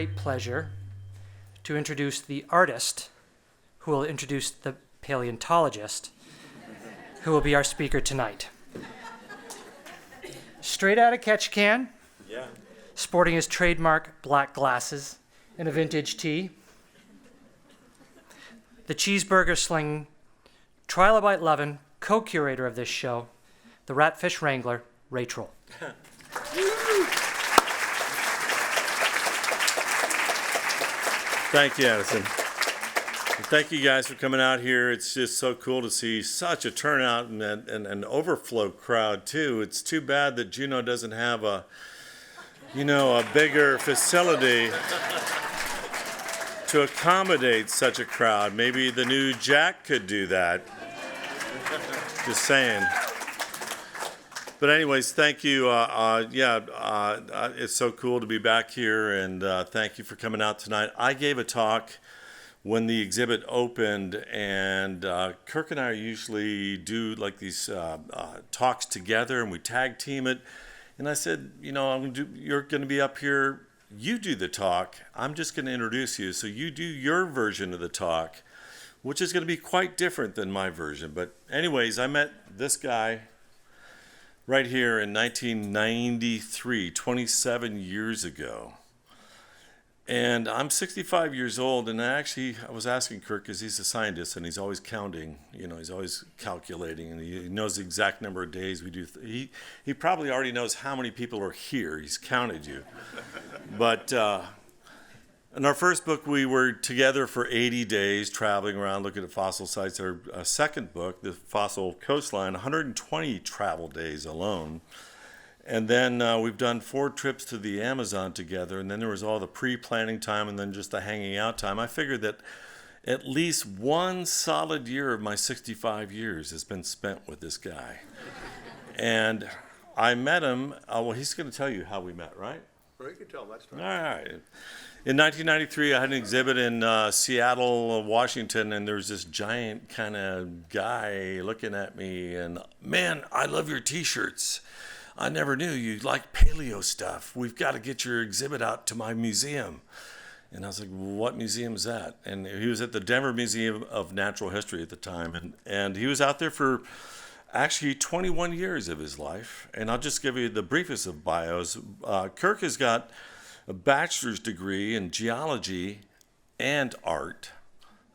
great pleasure to introduce the artist who will introduce the paleontologist who will be our speaker tonight. Straight out of Ketchikan, sporting his trademark black glasses and a vintage tee, the cheeseburger slinging, trilobite loving, co-curator of this show, the ratfish wrangler, Ray Troll. Thank you, Addison. And thank you guys for coming out here. It's just so cool to see such a turnout and an overflow crowd too. It's too bad that Juneau doesn't have a bigger facility to accommodate such a crowd. Maybe the new Jack could do that. Just saying. But anyways, thank you. It's so cool to be back here, and thank you for coming out tonight. I gave a talk when the exhibit opened, and Kirk and I usually do like these talks together, and we tag team it. And I said, you're going to be up here. You do the talk. I'm just going to introduce you. So you do your version of the talk, which is going to be quite different than my version. But anyways, I met this guy right here in 1993, 27 years ago. And I'm 65 years old, and I was asking Kirk, because he's a scientist, and he's always counting, he's always calculating, and he knows the exact number of days we do. He probably already knows how many people are here. He's counted you. But in our first book, we were together for 80 days, traveling around, looking at fossil sites. Our second book, The Fossil Coastline, 120 travel days alone. And then we've done 4 trips to the Amazon together, and then there was all the pre-planning time and then just the hanging out time. I figured that at least one solid year of my 65 years has been spent with this guy. And I met him, he's going to tell you how we met, right? Well, you can tell that story. All right. In 1993, I had an exhibit in Seattle, Washington, and there was this giant kind of guy looking at me, and, man, I love your T-shirts. I never knew you liked paleo stuff. We've got to get your exhibit out to my museum. And I was like, what museum is that? And he was at the Denver Museum of Natural History at the time. And he was out there for actually 21 years of his life. And I'll just give you the briefest of bios. Kirk has got a bachelor's degree in geology and art.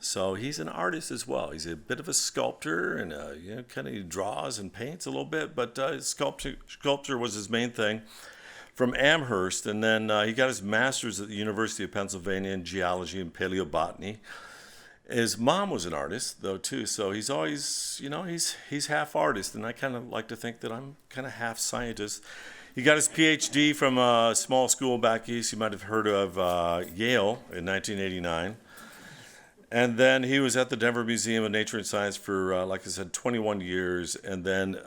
So he's an artist as well. He's a bit of a sculptor, and kind of draws and paints a little bit, but sculpture was his main thing from Amherst. And then he got his master's at the University of Pennsylvania in geology and paleobotany. His mom was an artist, though, too. So he's always, he's half artist, and I kind of like to think that I'm kind of half scientist. He got his PhD from a small school back east. You might have heard of Yale in 1989. And then he was at the Denver Museum of Nature and Science for, like I said, 21 years. And then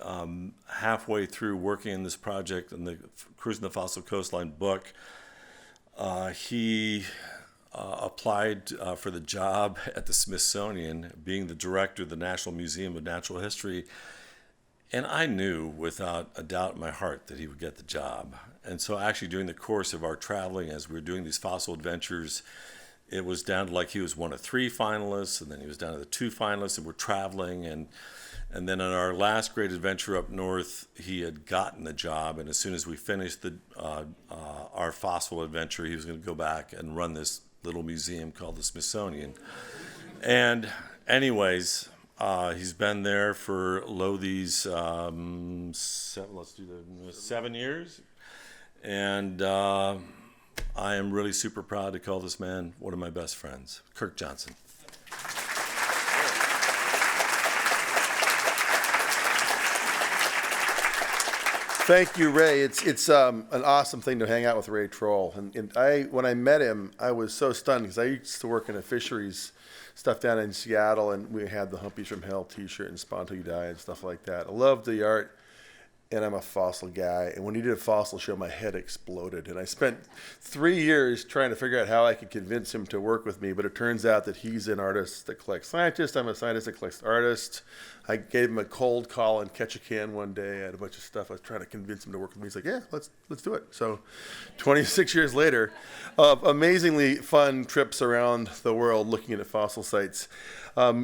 halfway through working in this project and the Cruising the Fossil Coastline book, he applied for the job at the Smithsonian, being the director of the National Museum of Natural History. And I knew without a doubt in my heart that he would get the job. And so actually during the course of our traveling, as we were doing these fossil adventures, it was down to like he was one of 3 finalists, and then he was down to the 2 finalists, and we're traveling. And then on our last great adventure up north, he had gotten the job. And as soon as we finished our fossil adventure, he was going to go back and run this little museum called the Smithsonian. And anyways, he's been there for these 7 years. And I am really super proud to call this man one of my best friends, Kirk Johnson. Thank you, Ray. It's an awesome thing to hang out with Ray Troll. And when I met him, I was so stunned because I used to work in a fisheries stuff down in Seattle, and we had the Humpies from Hell T-shirt and Spawn Till You Die and stuff like that. I loved the art. and I'm a fossil guy. And when he did a fossil show, my head exploded. And I spent 3 years trying to figure out how I could convince him to work with me. But it turns out that he's an artist that collects scientists. I'm a scientist that collects artists. I gave him a cold call in Ketchikan one day. I had a bunch of stuff. I was trying to convince him to work with me. He's like, yeah, let's do it. So 26 years later, amazingly fun trips around the world looking at fossil sites.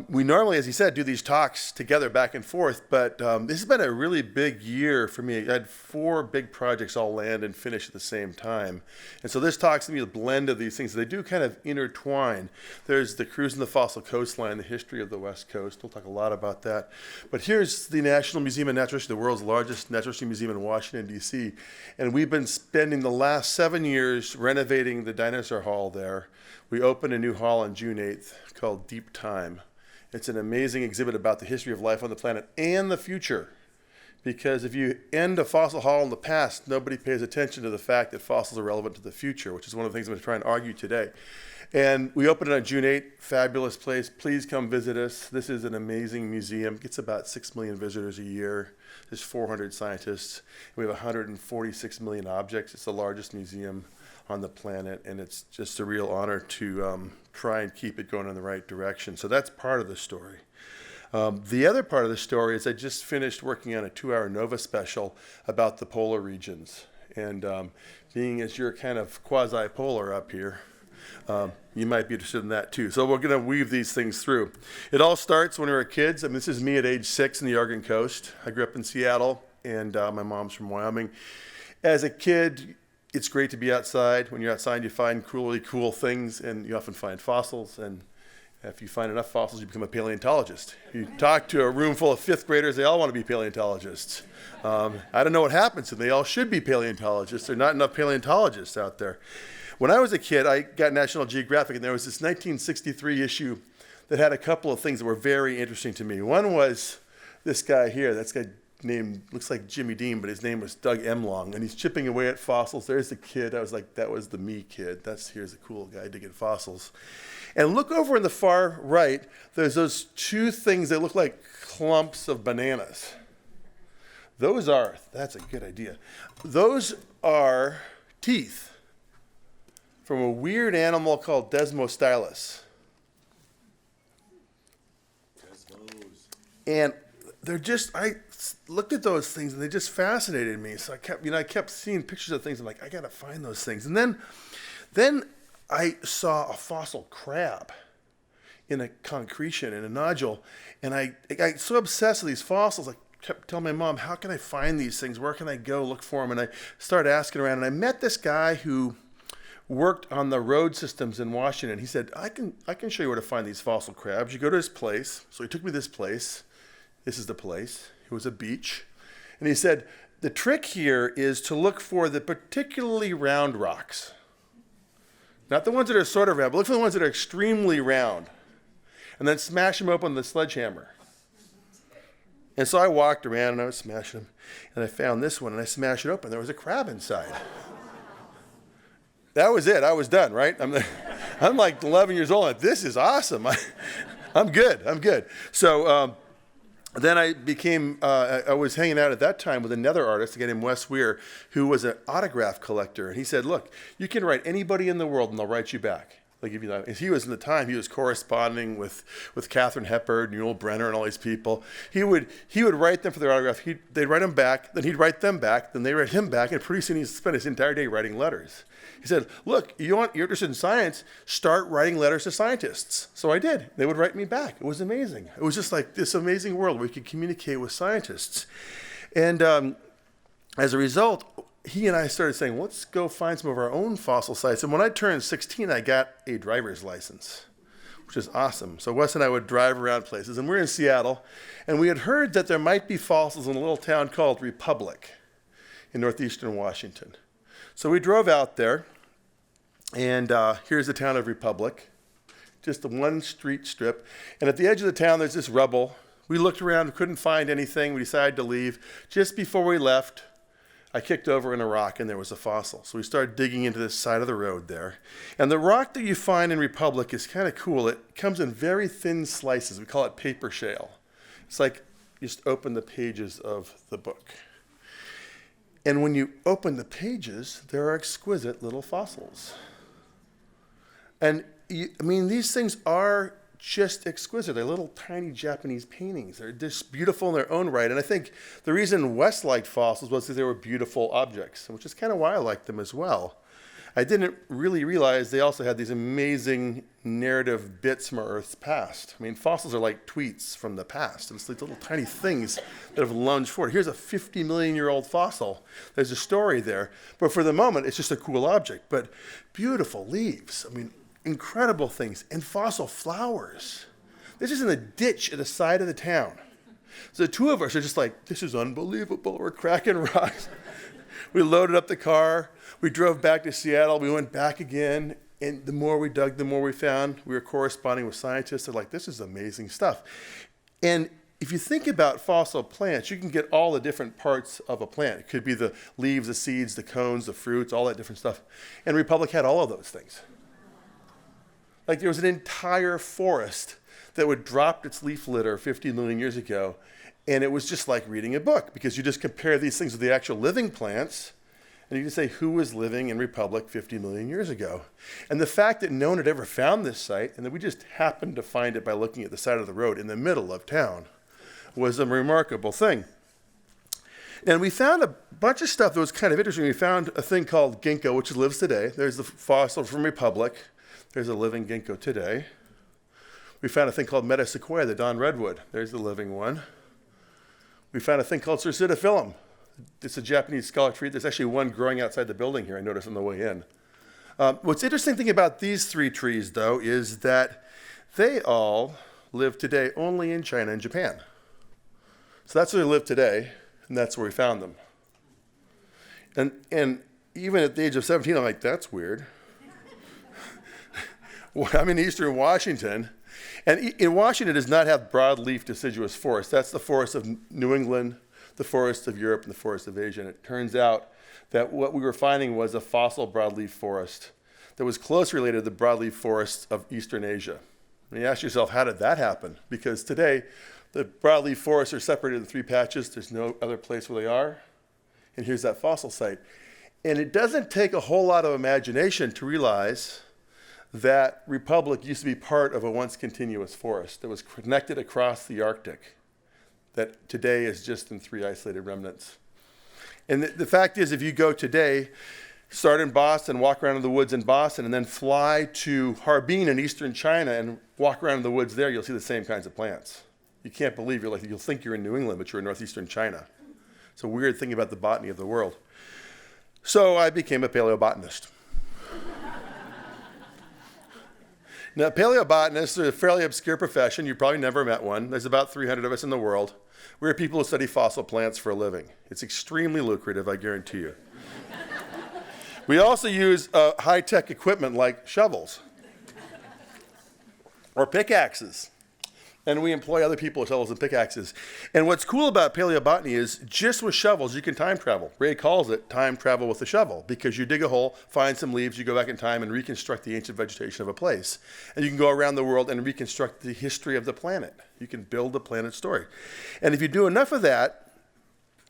We normally, as he said, do these talks together back and forth, but this has been a really big year for me. I had 4 big projects all land and finish at the same time. And so this talk's going to be a blend of these things. They do kind of intertwine. There's the cruise in the fossil coastline, the history of the West Coast. We'll talk a lot about that. But here's the National Museum of Natural History, the world's largest natural history museum in Washington, D.C. And we've been spending the last 7 years renovating the dinosaur hall there. We opened a new hall on June 8th called Deep Time. It's an amazing exhibit about the history of life on the planet and the future. Because if you end a fossil hall in the past, nobody pays attention to the fact that fossils are relevant to the future, which is one of the things I'm going to try and argue today. And we opened it on June 8th, fabulous place. Please come visit us. This is an amazing museum. It gets about 6 million visitors a year. There's 400 scientists. We have 146 million objects. It's the largest museum on the planet, and it's just a real honor to try and keep it going in the right direction. So that's part of the story. The other part of the story is I just finished working on a 2-hour NOVA special about the polar regions. And being as you're kind of quasi-polar up here, you might be interested in that too. So we're going to weave these things through. It all starts when we were kids. I mean, this is me at age 6 in the Oregon coast. I grew up in Seattle, and my mom's from Wyoming. As a kid, it's great to be outside. When you're outside, you find really cool things, and you often find fossils. And if you find enough fossils, you become a paleontologist. You talk to a room full of 5th graders, they all want to be paleontologists. I don't know what happens to them. They all should be paleontologists. There are not enough paleontologists out there. When I was a kid, I got National Geographic, and there was this 1963 issue that had a couple of things that were very interesting to me. One was this guy here. This guy named, looks like Jimmy Dean, but his name was Doug Emlong, and he's chipping away at fossils. There's the kid. I was like, that was the me kid. Here's a cool guy digging fossils. And look over in the far right, there's those 2 things that look like clumps of bananas. That's a good idea. Those are teeth from a weird animal called Desmostylus. And they're just, I looked at those things and they just fascinated me. So I kept seeing pictures of things. I'm like, I got to find those things. And then I saw a fossil crab in a concretion, in a nodule. And I got so obsessed with these fossils, I kept telling my mom, how can I find these things? Where can I go look for them? And I started asking around. And I met this guy who worked on the road systems in Washington. He said, I can show you where to find these fossil crabs. You go to his place. So he took me to this place. This is the place. It was a beach. And he said, the trick here is to look for the particularly round rocks. Not the ones that are sort of round, but look for the ones that are extremely round. And then smash them open with a sledgehammer. And so I walked around and I was smashing them. And I found this one and I smashed it open. There was a crab inside. That was it. I was done, right? I'm like 11 years old. Like, this is awesome. I'm good. So then I became, I was hanging out at that time with another artist, a guy named Wes Weir, who was an autograph collector. And he said, look, you can write anybody in the world and they'll write you back. They'll give you that. He was, in the time, he was corresponding with Katharine Hepburn, Newell Brenner, and all these people. He would write them for their autograph. They'd write him back, then he'd write them back, then they write him back, and pretty soon he spent his entire day writing letters. He said, look, you're interested in science, start writing letters to scientists. So I did. They would write me back. It was amazing. It was just like this amazing world where we could communicate with scientists. And as a result, he and I started saying, let's go find some of our own fossil sites. And when I turned 16, I got a driver's license, which is awesome. So Wes and I would drive around places. And we're in Seattle. And we had heard that there might be fossils in a little town called Republic in northeastern Washington. So we drove out there. And here's the town of Republic, just the one street strip. And at the edge of the town, there's this rubble. We looked around, couldn't find anything. We decided to leave. Just before we left, I kicked over in a rock and there was a fossil. So we started digging into this side of the road there. And the rock that you find in Republic is kind of cool. It comes in very thin slices. We call it paper shale. It's like you just open the pages of the book. And when you open the pages, there are exquisite little fossils. And these things are just exquisite. They're little tiny Japanese paintings. They're just beautiful in their own right. And I think the reason Wes liked fossils was because they were beautiful objects, which is kind of why I liked them as well. I didn't really realize they also had these amazing narrative bits from our Earth's past. Fossils are like tweets from the past. It's these little tiny things that have lunged forward. Here's a 50 million year old fossil. There's a story there. But for the moment, it's just a cool object. But beautiful leaves. Incredible things. And fossil flowers. This is in a ditch at the side of the town. So the two of us are just like, this is unbelievable. We're cracking rocks. We loaded up the car. We drove back to Seattle. We went back again. And the more we dug, the more we found. We were corresponding with scientists. They're like, this is amazing stuff. And if you think about fossil plants, you can get all the different parts of a plant. It could be the leaves, the seeds, the cones, the fruits, all that different stuff. And Republic had all of those things. Like there was an entire forest that would drop its leaf litter 50 million years ago. And it was just like reading a book because you just compare these things with the actual living plants. And you can say who was living in Republic 50 million years ago. And the fact that no one had ever found this site and that we just happened to find it by looking at the side of the road in the middle of town was a remarkable thing. And we found a bunch of stuff that was kind of interesting. We found a thing called ginkgo, which lives today. There's the fossil from Republic. There's a living ginkgo today. We found a thing called metasequoia, the Don redwood. There's the living one. We found a thing called Cercidophyllum. It's a Japanese scarlet tree. There's actually one growing outside the building here, I noticed on the way in. What's interesting thing about these three trees, though, is that they all live today only in China and Japan. So that's where they live today, and that's where we found them. And even at the age of 17, I'm like, that's weird. I'm in eastern Washington, and in Washington does not have broadleaf deciduous forest. That's the forest of New England, the forests of Europe, and the forests of Asia. And it turns out that what we were finding was a fossil broadleaf forest that was closely related to the broadleaf forests of Eastern Asia. And you ask yourself, how did that happen? Because today, the broadleaf forests are separated into three patches. There's no other place where they are. And here's that fossil site. And it doesn't take a whole lot of imagination to realize that Republic used to be part of a once continuous forest that was connected across the Arctic, that today is just in three isolated remnants. And the fact is, if you go today, start in Boston, walk around in the woods in Boston, and then fly to Harbin in eastern China and walk around in the woods there, you'll see the same kinds of plants. You can't believe you'll think you're in New England, but you're in northeastern China. It's a weird thing about the botany of the world. So I became a paleobotanist. Now, paleobotanists are a fairly obscure profession. You probably never met one. There's about 300 of us in the world. We're people who study fossil plants for a living. It's extremely lucrative, I guarantee you. We also use high-tech equipment like shovels or pickaxes. And we employ other people with shovels and pickaxes. And what's cool about paleobotany is just with shovels, you can time travel. Ray calls it time travel with a shovel because you dig a hole, find some leaves, you go back in time and reconstruct the ancient vegetation of a place. And you can go around the world and reconstruct the history of the planet. You can build the planet's story. And if you do enough of that,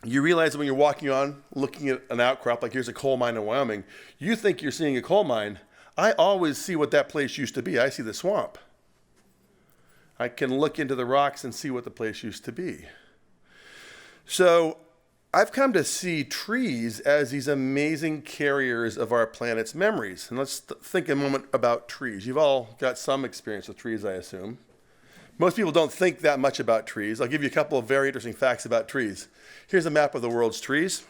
you realize that when you're walking on, looking at an outcrop, like here's a coal mine in Wyoming, you think you're seeing a coal mine. I always see what that place used to be. I see the swamp. I can look into the rocks and see what the place used to be. So I've come to see trees as these amazing carriers of our planet's memories. And let's think a moment about trees. You've all got some experience with trees, I assume. Most people don't think that much about trees. I'll give you a couple of very interesting facts about trees. Here's a map of the world's trees.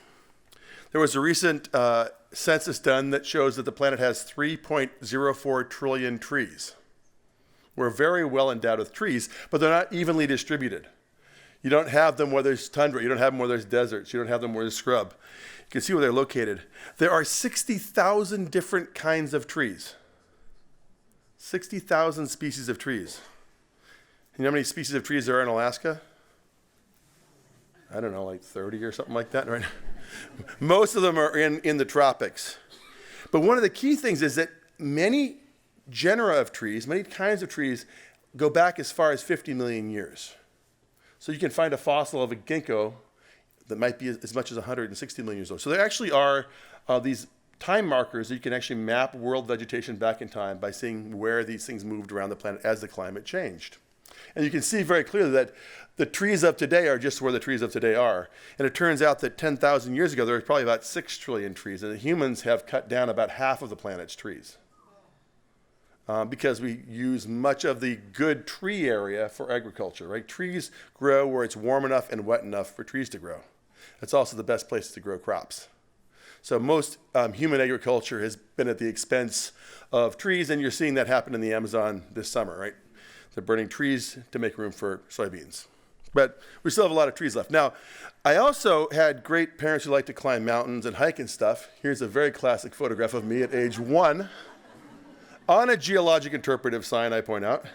There was a recent census done that shows that the planet has 3.04 trillion trees. We're very well endowed with trees, but they're not evenly distributed. You don't have them where there's tundra. You don't have them where there's deserts. You don't have them where there's scrub. You can see where they're located. There are 60,000 different kinds of trees. 60,000 species of trees. You know how many species of trees there are in Alaska? I don't know, like 30 or something like that, right? Most of them are in the tropics. But one of the key things is that many genera of trees, many kinds of trees, go back as far as 50 million years. So you can find a fossil of a ginkgo that might be as much as 160 million years old. So there actually are these time markers that you can actually map world vegetation back in time by seeing where these things moved around the planet as the climate changed. And you can see very clearly that the trees of today are just where the trees of today are. And it turns out that 10,000 years ago, there was probably about 6 trillion trees, and the humans have cut down about half of the planet's trees. Because we use much of the good tree area for agriculture, right? Trees grow where it's warm enough and wet enough for trees to grow. It's also the best place to grow crops. So most human agriculture has been at the expense of trees, and you're seeing that happen in the Amazon this summer, right? They're burning trees to make room for soybeans. But we still have a lot of trees left. Now, I also had great parents who like to climb mountains and hike and stuff. Here's a very classic photograph of me at age 1 on a geologic interpretive sign, I point out.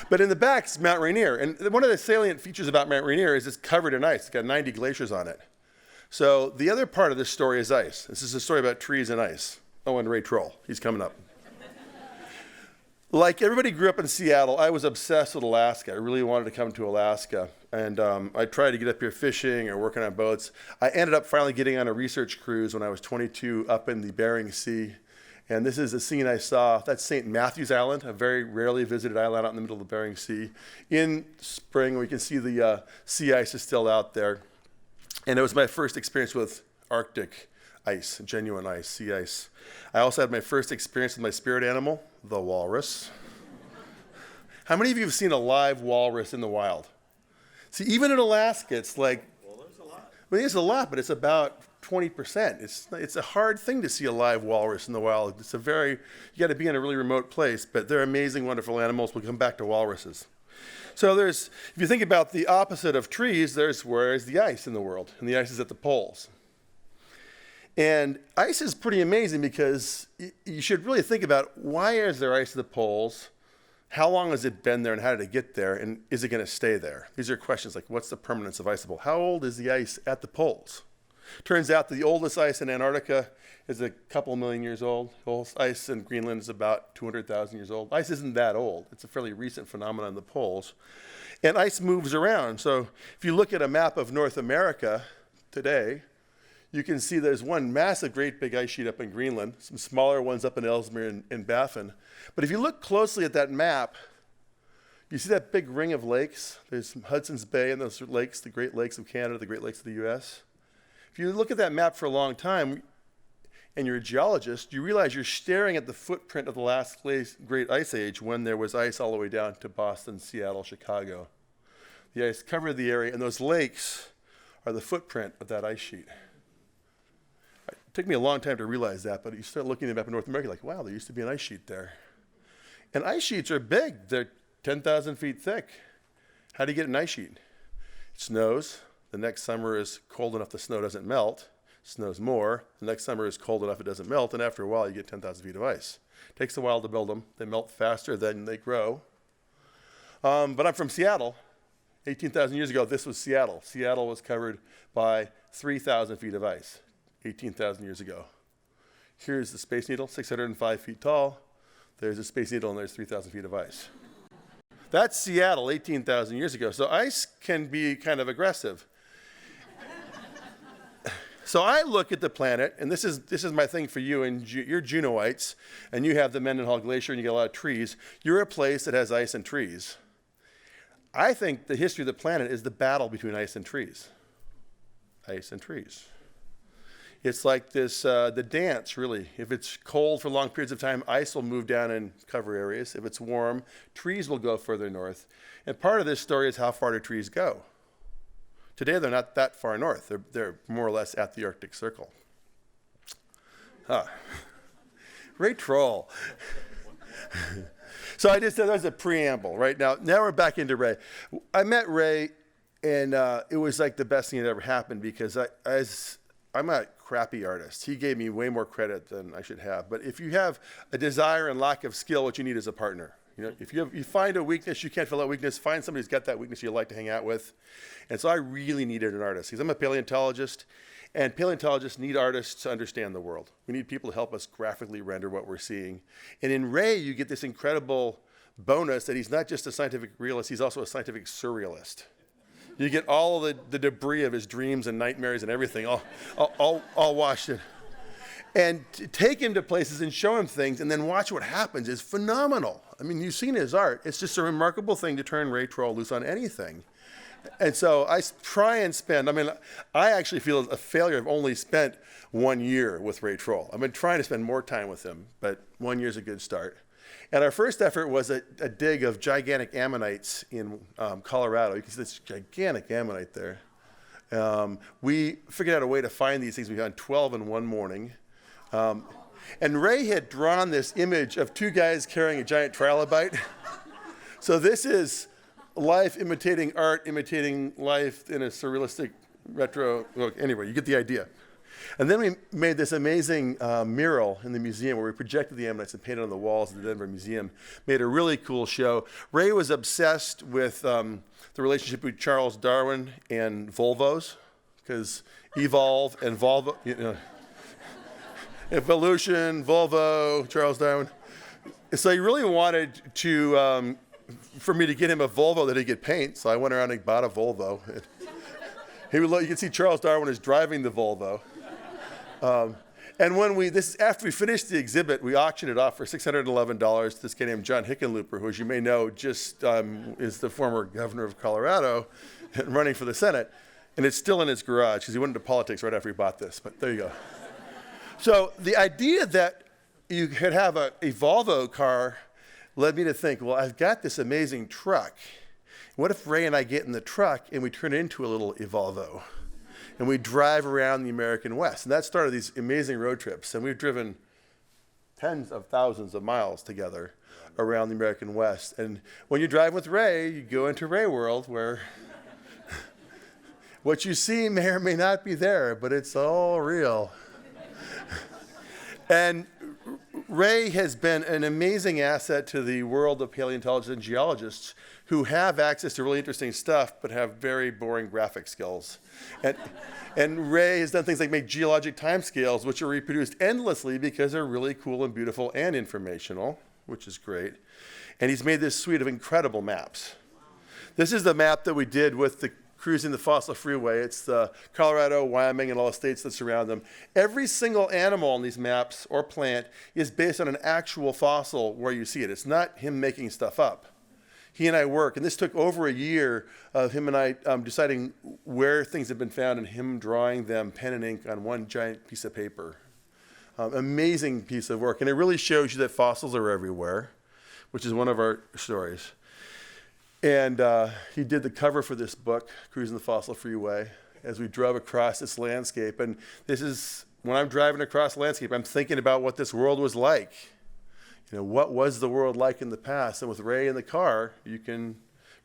But in the back is Mount Rainier. And one of the salient features about Mount Rainier is it's covered in ice. It's got 90 glaciers on it. So the other part of this story is ice. This is a story about trees and ice. Oh, and Ray Troll, he's coming up. Like everybody grew up in Seattle, I was obsessed with Alaska. I really wanted to come to Alaska. And I tried to get up here fishing or working on boats. I ended up finally getting on a research cruise when I was 22 up in the Bering Sea. And this is a scene I saw. That's St. Matthew's Island, a very rarely visited island out in the middle of the Bering Sea. In spring, we can see the sea ice is still out there. And it was my first experience with Arctic ice, genuine ice, sea ice. I also had my first experience with my spirit animal, the walrus. How many of you have seen a live walrus in the wild? See, even in Alaska, it's like, well, there's a lot. Well, there's a lot, but it's about 20%. It's a hard thing to see a live walrus in the wild. You got to be in a really remote place, but they're amazing, wonderful animals. We'll come back to walruses. So if you think about the opposite of trees, where is the ice in the world? And the ice is at the poles. And ice is pretty amazing because you should really think about why is there ice at the poles? How long has it been there and how did it get there? And is it going to stay there? These are questions like what's the permanence of ice at the pole? How old is the ice at the poles? Turns out the oldest ice in Antarctica is a couple million years old. The oldest ice in Greenland is about 200,000 years old. Ice isn't that old. It's a fairly recent phenomenon in the poles. And ice moves around. So if you look at a map of North America today, you can see there's one massive, great big ice sheet up in Greenland, some smaller ones up in Ellesmere and Baffin. But if you look closely at that map, you see that big ring of lakes? There's Hudson's Bay and those lakes, the Great Lakes of Canada, the Great Lakes of the U.S. If you look at that map for a long time, and you're a geologist, you realize you're staring at the footprint of the last great ice age when there was ice all the way down to Boston, Seattle, Chicago. The ice covered the area, and those lakes are the footprint of that ice sheet. It took me a long time to realize that, but you start looking at the map of North America, like, wow, there used to be an ice sheet there. And ice sheets are big. They're 10,000 feet thick. How do you get an ice sheet? It snows. The next summer is cold enough the snow doesn't melt. It snows more. The next summer is cold enough it doesn't melt. And after a while, you get 10,000 feet of ice. It takes a while to build them. They melt faster than they grow. But I'm from Seattle. 18,000 years ago, this was Seattle. Seattle was covered by 3,000 feet of ice 18,000 years ago. Here's the Space Needle, 605 feet tall. There's a Space Needle, and there's 3,000 feet of ice. That's Seattle 18,000 years ago. So ice can be kind of aggressive. So I look at the planet, and this is my thing for you, and you're Juneauites, and you have the Mendenhall Glacier, and you get a lot of trees. You're a place that has ice and trees. I think the history of the planet is the battle between ice and trees. Ice and trees. It's like this, the dance, really. If it's cold for long periods of time, ice will move down and cover areas. If it's warm, trees will go further north. And part of this story is how far do trees go? Today, they're not that far north. They're more or less at the Arctic Circle. Ray Troll. So I just said that was a preamble, right? Now we're back into Ray. I met Ray, and it was like the best thing that ever happened because I'm a crappy artist. He gave me way more credit than I should have. But if you have a desire and lack of skill, what you need is a partner. You know, if you find a weakness, you can't fill that weakness, find somebody who's got that weakness you like to hang out with. And so I really needed an artist because I'm a paleontologist, and paleontologists need artists to understand the world. We need people to help us graphically render what we're seeing. And in Ray, you get this incredible bonus that he's not just a scientific realist, he's also a scientific surrealist. You get all of the debris of his dreams and nightmares and everything all washed in. And to take him to places and show him things and then watch what happens is phenomenal. I mean, you've seen his art. It's just a remarkable thing to turn Ray Troll loose on anything. And so I try and spend, I actually feel a failure. I've only spent 1 year with Ray Troll. I've been trying to spend more time with him, but 1 year is a good start. And our first effort was a dig of gigantic ammonites in Colorado. You can see this gigantic ammonite there. We figured out a way to find these things. We found 12 in one morning. And Ray had drawn this image of two guys carrying a giant trilobite. So this is life imitating art, imitating life in a surrealistic retro look. Anyway, you get the idea. And then we made this amazing mural in the museum where we projected the ammonites and painted on the walls of the Denver Museum. Made a really cool show. Ray was obsessed with the relationship between Charles Darwin and Volvos, because evolve and Volvo, evolution, Volvo, Charles Darwin. So he really wanted to, for me to get him a Volvo that he could paint. So I went around and bought a Volvo. You can see Charles Darwin is driving the Volvo. And when this is after we finished the exhibit, we auctioned it off for $611 to this guy named John Hickenlooper, who, as you may know, just is the former governor of Colorado and running for the Senate. And it's still in his garage because he went into politics right after he bought this. But there you go. So the idea that you could have a Volvo car led me to think, well, I've got this amazing truck. What if Ray and I get in the truck and we turn it into a little Volvo? And we drive around the American West. And that started these amazing road trips. And we've driven tens of thousands of miles together around the American West. And when you drive with Ray, you go into Ray World, where what you see may or may not be there, but it's all real. And Ray has been an amazing asset to the world of paleontologists and geologists who have access to really interesting stuff but have very boring graphic skills. And Ray has done things like make geologic timescales, which are reproduced endlessly because they're really cool and beautiful and informational, which is great. And he's made this suite of incredible maps. This is the map that we did with the Cruising the Fossil Freeway. It's the Colorado, Wyoming, and all the states that surround them. Every single animal on these maps or plant is based on an actual fossil where you see it. It's not him making stuff up. He and I work, and this took over a year of him and I deciding where things have been found and him drawing them pen and ink on one giant piece of paper. Amazing piece of work, and it really shows you that fossils are everywhere, which is one of our stories. And he did the cover for this book, Cruising the Fossil Freeway, as we drove across this landscape. And this is, when I'm driving across the landscape, I'm thinking about what this world was like. What was the world like in the past? And with Ray in the car, you can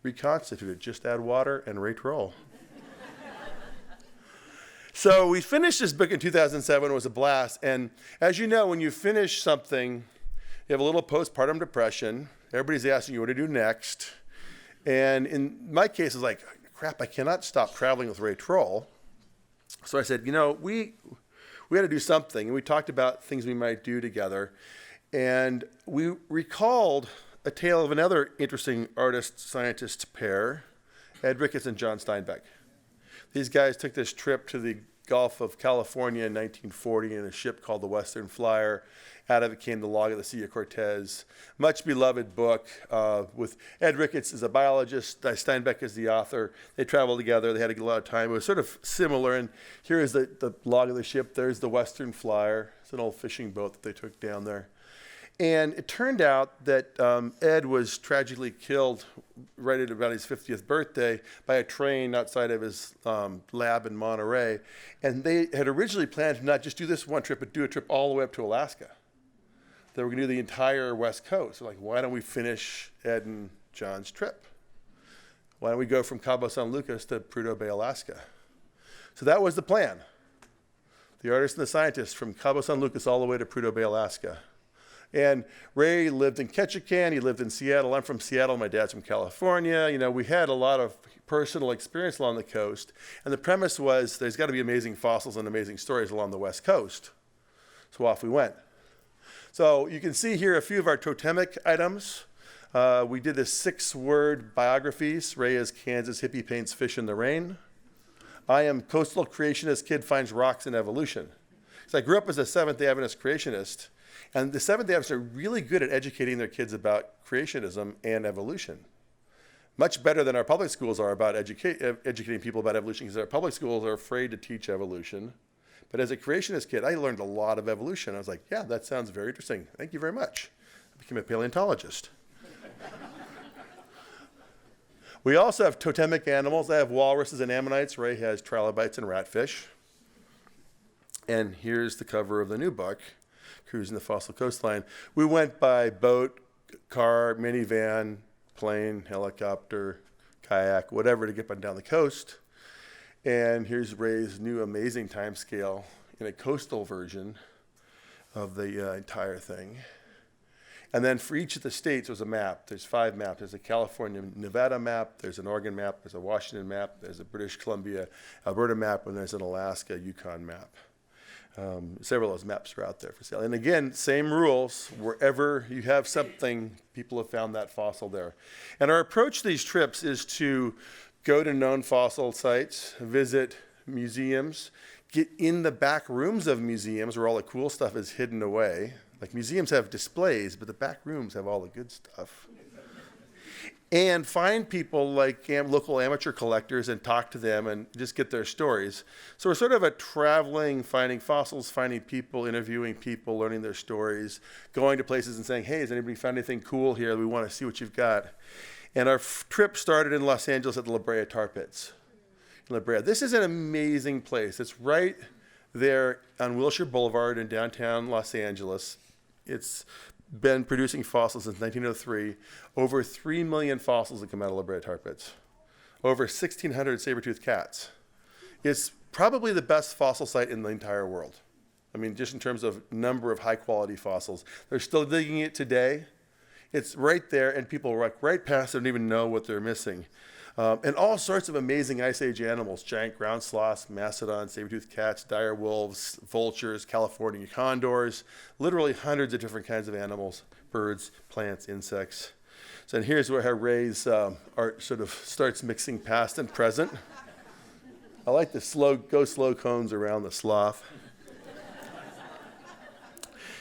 reconstitute it. Just add water and Ray Troll. So we finished this book in 2007. It was a blast. And as you know, when you finish something, you have a little postpartum depression. Everybody's asking you what to do next. And in my case, it's like, crap, I cannot stop traveling with Ray Troll. So I said, we had to do something. And we talked about things we might do together. And we recalled a tale of another interesting artist-scientist pair, Ed Ricketts and John Steinbeck. These guys took this trip to the Gulf of California in 1940 in a ship called the Western Flyer. Out of it came The Log of the Sea of Cortez. Much beloved book with Ed Ricketts as a biologist, Steinbeck as the author. They traveled together. They had a lot of time. It was sort of similar. And here is the log of the ship. There's the Western Flyer. It's an old fishing boat that they took down there. And it turned out that Ed was tragically killed right at about his 50th birthday by a train outside of his lab in Monterey. And they had originally planned to not just do this one trip, but do a trip all the way up to Alaska. They were going to do the entire West Coast. So why don't we finish Ed and John's trip? Why don't we go from Cabo San Lucas to Prudhoe Bay, Alaska? So that was the plan. The artist and the scientist from Cabo San Lucas all the way to Prudhoe Bay, Alaska. And Ray lived in Ketchikan. He lived in Seattle. I'm from Seattle. My dad's from California. We had a lot of personal experience along the coast. And the premise was there's got to be amazing fossils and amazing stories along the West Coast. So off we went. So you can see here a few of our totemic items. We did the 6-word biographies. Ray is Kansas hippie paints fish in the rain. I am coastal creationist kid finds rocks in evolution. So I grew up as a Seventh-day Adventist creationist, and the Seventh-day Adventists are really good at educating their kids about creationism and evolution. Much better than our public schools are about educating people about evolution, because our public schools are afraid to teach evolution. But as a creationist kid, I learned a lot of evolution. I was like, yeah, that sounds very interesting. Thank you very much. I became a paleontologist. We also have totemic animals. I have walruses and ammonites. Ray has trilobites and ratfish. And here's the cover of the new book, Cruising the Fossil Coastline. We went by boat, car, minivan, plane, helicopter, kayak, whatever to get up and down the coast. And here's Ray's new amazing time scale in a coastal version of the entire thing. And then for each of the states, there's a map. There's 5 maps. There's a California, Nevada map. There's an Oregon map. There's a Washington map. There's a British Columbia, Alberta map. And there's an Alaska, Yukon map. Several of those maps are out there for sale. And again, same rules. Wherever you have something, people have found that fossil there. And our approach to these trips is to go to known fossil sites, visit museums, get in the back rooms of museums where all the cool stuff is hidden away. Like museums have displays, but the back rooms have all the good stuff. And find people like local amateur collectors and talk to them and just get their stories. So we're sort of a traveling, finding fossils, finding people, interviewing people, learning their stories, going to places and saying, hey, has anybody found anything cool here? We want to see what you've got. And our trip started in Los Angeles at the La Brea Tar Pits. In La Brea. This is an amazing place. It's right there on Wilshire Boulevard in downtown Los Angeles. It's been producing fossils since 1903. Over 3 million fossils that come out of La Brea Tar Pits. Over 1,600 saber-toothed cats. It's probably the best fossil site in the entire world. I mean, just in terms of number of high-quality fossils. They're still digging it today. It's right there, and people walk right past it and don't even know what they're missing. And all sorts of amazing Ice Age animals, giant ground sloths, mastodons, saber-toothed cats, dire wolves, vultures, California condors, literally hundreds of different kinds of animals, birds, plants, insects. So and here's where Ray's art sort of starts mixing past and present. I like the go slow cones around the sloth.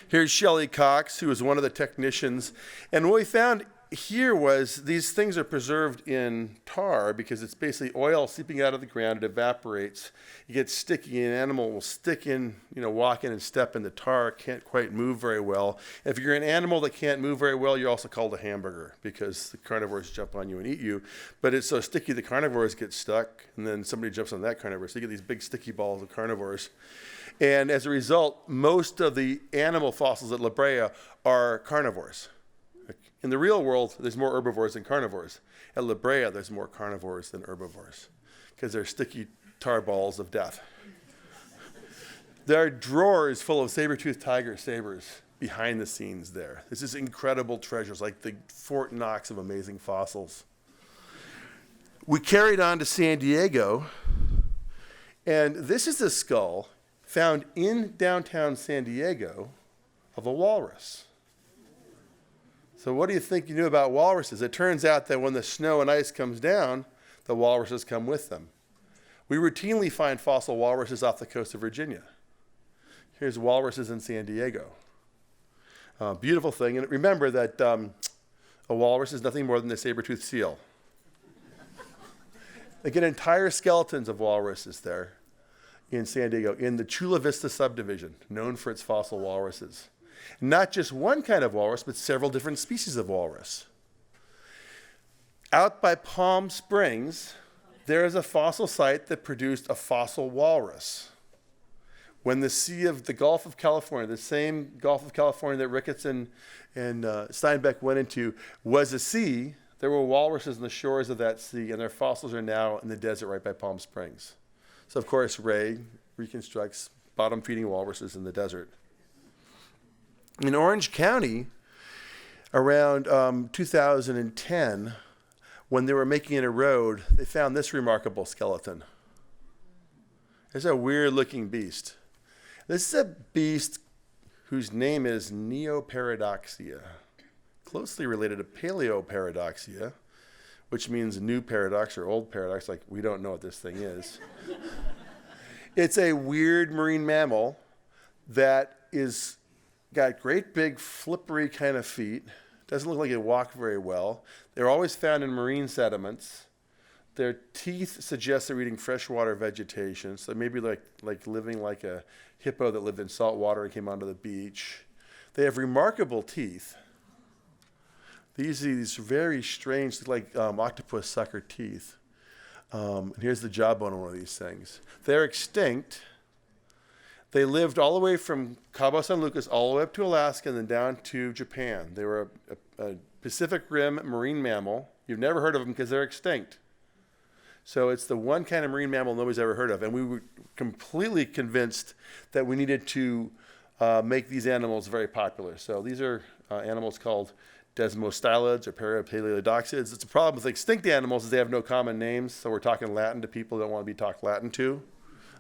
Here's Shelley Cox, who was one of the technicians. And what we found here was these things are preserved in tar because it's basically oil seeping out of the ground. It evaporates. It gets sticky. An animal will stick in, walk in and step in the tar. Can't quite move very well. If you're an animal that can't move very well, you're also called a hamburger because the carnivores jump on you and eat you. But it's so sticky the carnivores get stuck, and then somebody jumps on that carnivore. So you get these big sticky balls of carnivores. And as a result, most of the animal fossils at La Brea are carnivores. In the real world, there's more herbivores than carnivores. At La Brea, there's more carnivores than herbivores because they're sticky tar balls of death. There are drawers full of saber-toothed tiger sabers behind the scenes there. This is incredible treasures, like the Fort Knox of amazing fossils. We carried on to San Diego, and this is the skull found in downtown San Diego of a walrus. So what do you think you knew about walruses? It turns out that when the snow and ice comes down, the walruses come with them. We routinely find fossil walruses off the coast of Virginia. Here's walruses in San Diego. Beautiful thing. And remember that a walrus is nothing more than a saber-toothed seal. They get entire skeletons of walruses there in San Diego, in the Chula Vista subdivision, known for its fossil walruses. Not just one kind of walrus, but several different species of walrus. Out by Palm Springs, there is a fossil site that produced a fossil walrus. When the Gulf of California, the same Gulf of California that Ricketts and Steinbeck went into, was a sea, there were walruses on the shores of that sea, and their fossils are now in the desert right by Palm Springs. So, of course, Ray reconstructs bottom-feeding walruses in the desert. In Orange County, around 2010, when they were making a road, they found this remarkable skeleton. It's a weird-looking beast. This is a beast whose name is Neoparadoxia. closely related to Paleoparadoxia, which means new paradox or old paradox, like we don't know what this thing is. It's a weird marine mammal that is got great big flippery kind of feet. Doesn't look like it walk very well. They're always found in marine sediments. Their teeth suggest they're eating freshwater vegetation, so maybe like living like a hippo that lived in salt water and came onto the beach. They have remarkable teeth. These very strange, like octopus sucker teeth. And here's the jawbone of one of these things. They're extinct. They lived all the way from Cabo San Lucas all the way up to Alaska and then down to Japan. They were a Pacific Rim marine mammal. You've never heard of them because they're extinct. So it's the one kind of marine mammal nobody's ever heard of. And we were completely convinced that we needed to make these animals very popular. So these are animals called desmostylids or parapaleodoxids. It's a problem with extinct animals is they have no common names. So we're talking Latin to people who don't want to be talked Latin to.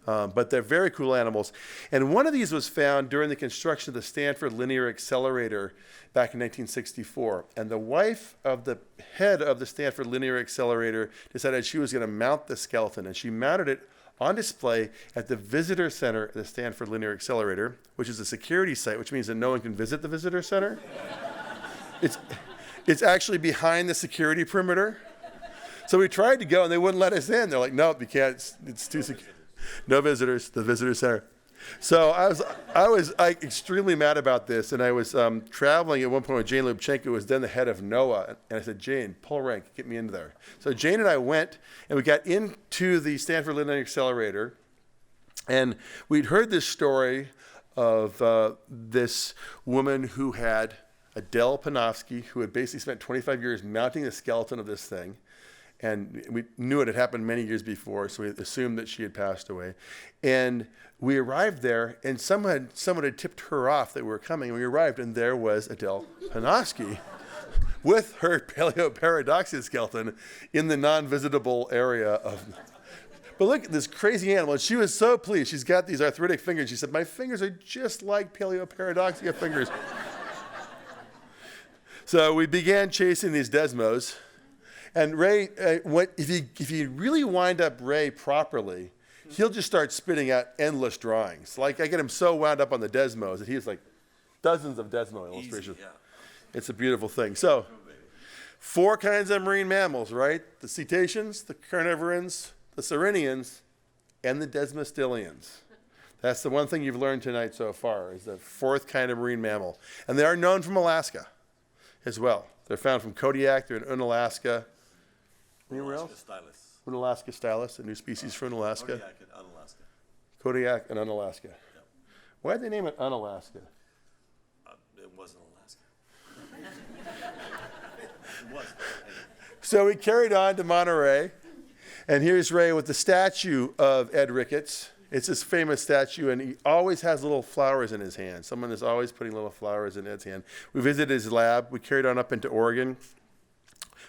But they're very cool animals. And one of these was found during the construction of the Stanford Linear Accelerator back in 1964. And the wife of the head of the Stanford Linear Accelerator decided she was going to mount the skeleton. And she mounted it on display at the visitor center at the Stanford Linear Accelerator, which is a security site, which means that no one can visit the visitor center. It's actually behind the security perimeter. So we tried to go, and they wouldn't let us in. They're like, nope, you can't. It's too secure. No visitors, the visitor center. So I was extremely mad about this, and I was traveling at one point with Jane Lubchenko, who was then the head of NOAA, and I said, Jane, pull rank, get me into there. So Jane and I went, and we got into the Stanford Linear Accelerator, and we'd heard this story of this woman who had Adele Panofsky, who had basically spent 25 years mounting the skeleton of this thing. And we knew it had happened many years before, so we assumed that she had passed away. And we arrived there, and someone had tipped her off that we were coming. And we arrived, and there was Adele Panofsky with her Paleoparadoxia skeleton in the non-visitable area of. But look at this crazy animal. And she was so pleased. She's got these arthritic fingers. She said, "My fingers are just like Paleoparadoxia fingers." So we began chasing these desmos. And Ray, if you really wind up Ray properly, he'll just start spitting out endless drawings. Like I get him so wound up on the desmos that he has like dozens of desmo illustrations. Easy, yeah. It's a beautiful thing. So, 4 kinds of marine mammals, right? The cetaceans, the carnivorans, the saurinians, and the desmostylians. That's the one thing you've learned tonight so far is the 4th kind of marine mammal. And they are known from Alaska as well. They're found from Kodiak. They're in Unalaska. Anywhere else? Stylus. Unalaska stylus, a new species from Unalaska. Kodiak and Unalaska. Kodiak and Unalaska. Yep. Why did they name it Unalaska? It wasn't Alaska. It was. So we carried on to Monterey, and here's Ray with the statue of Ed Ricketts. It's this famous statue, and he always has little flowers in his hand. Someone is always putting little flowers in Ed's hand. We visited his lab. We carried on up into Oregon.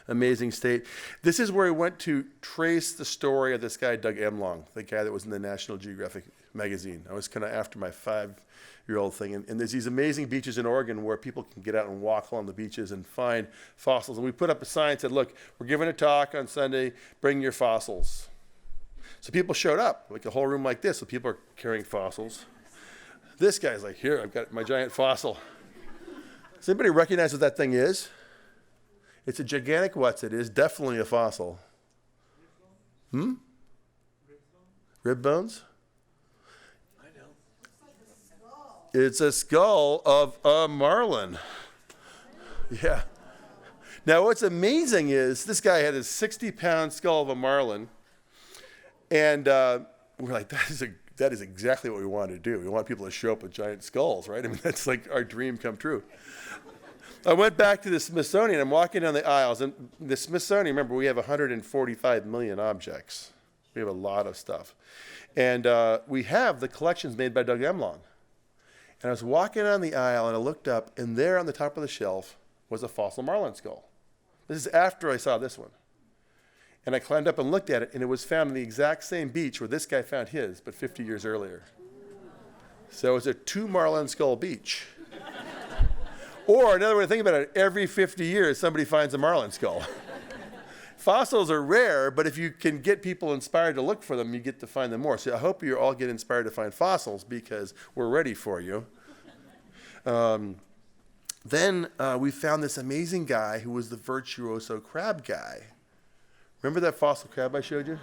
Amazing state. This is where we went to trace the story of this guy, Doug Emlong, the guy that was in the National Geographic magazine. I was kind of after my 5-year-old thing. And there's these amazing beaches in Oregon where people can get out and walk along the beaches and find fossils. And we put up a sign that said, look, we're giving a talk on Sunday. Bring your fossils. So people showed up, like a whole room like this, so people are carrying fossils. This guy's like, here, I've got my giant fossil. Does anybody recognize what that thing is? It's a gigantic what's it is, definitely a fossil. Rib bones? I know. It's a skull of a marlin. Yeah. Now what's amazing is this guy had a 60-pound skull of a marlin. And we're like, that is exactly what we wanted to do. We want people to show up with giant skulls, right? I mean, that's like our dream come true. I went back to the Smithsonian. I'm walking down the aisles. And the Smithsonian, remember, we have 145 million objects. We have a lot of stuff. And we have the collections made by Doug Emlong. And I was walking down the aisle, and I looked up, and there on the top of the shelf was a fossil marlin skull. This is after I saw this one. And I climbed up and looked at it, and it was found on the exact same beach where this guy found his, but 50 years earlier. So it's a 2 marlin skull beach. Or another way to think about it, every 50 years, somebody finds a Marlin skull. Fossils are rare, but if you can get people inspired to look for them, you get to find them more. So I hope you all get inspired to find fossils because we're ready for you. Then we found this amazing guy who was the virtuoso crab guy. Remember that fossil crab I showed you?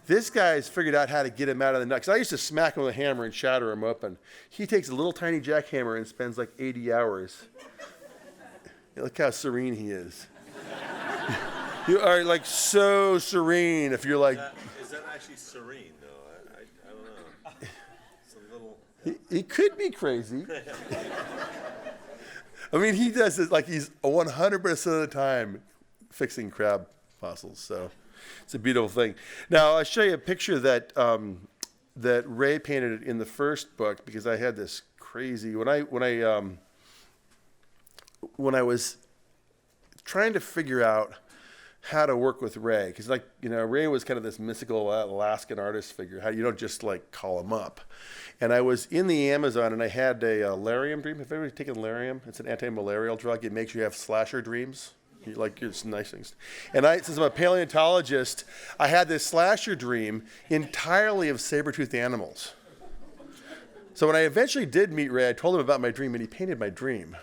This guy's figured out how to get him out of the nut. Because I used to smack him with a hammer and shatter him open. He takes a little tiny jackhammer and spends like 80 hours. Look how serene he is. You are like so serene if you're like... Is that actually serene, though? I don't know. It's a little... He could be crazy. I mean, he does it like he's 100% of the time fixing crab fossils. So it's a beautiful thing. Now, I'll show you a picture that that Ray painted in the first book because I had this crazy... When I was trying to figure out how to work with Ray, because Ray was kind of this mystical Alaskan artist figure. How you don't just like call him up. And I was in the Amazon and I had a Lariam dream. Have you ever taken Lariam? It's an anti-malarial drug. It makes you have slasher dreams. It's nice things. And since I'm a paleontologist, I had this slasher dream entirely of saber-toothed animals. So when I eventually did meet Ray, I told him about my dream and he painted my dream.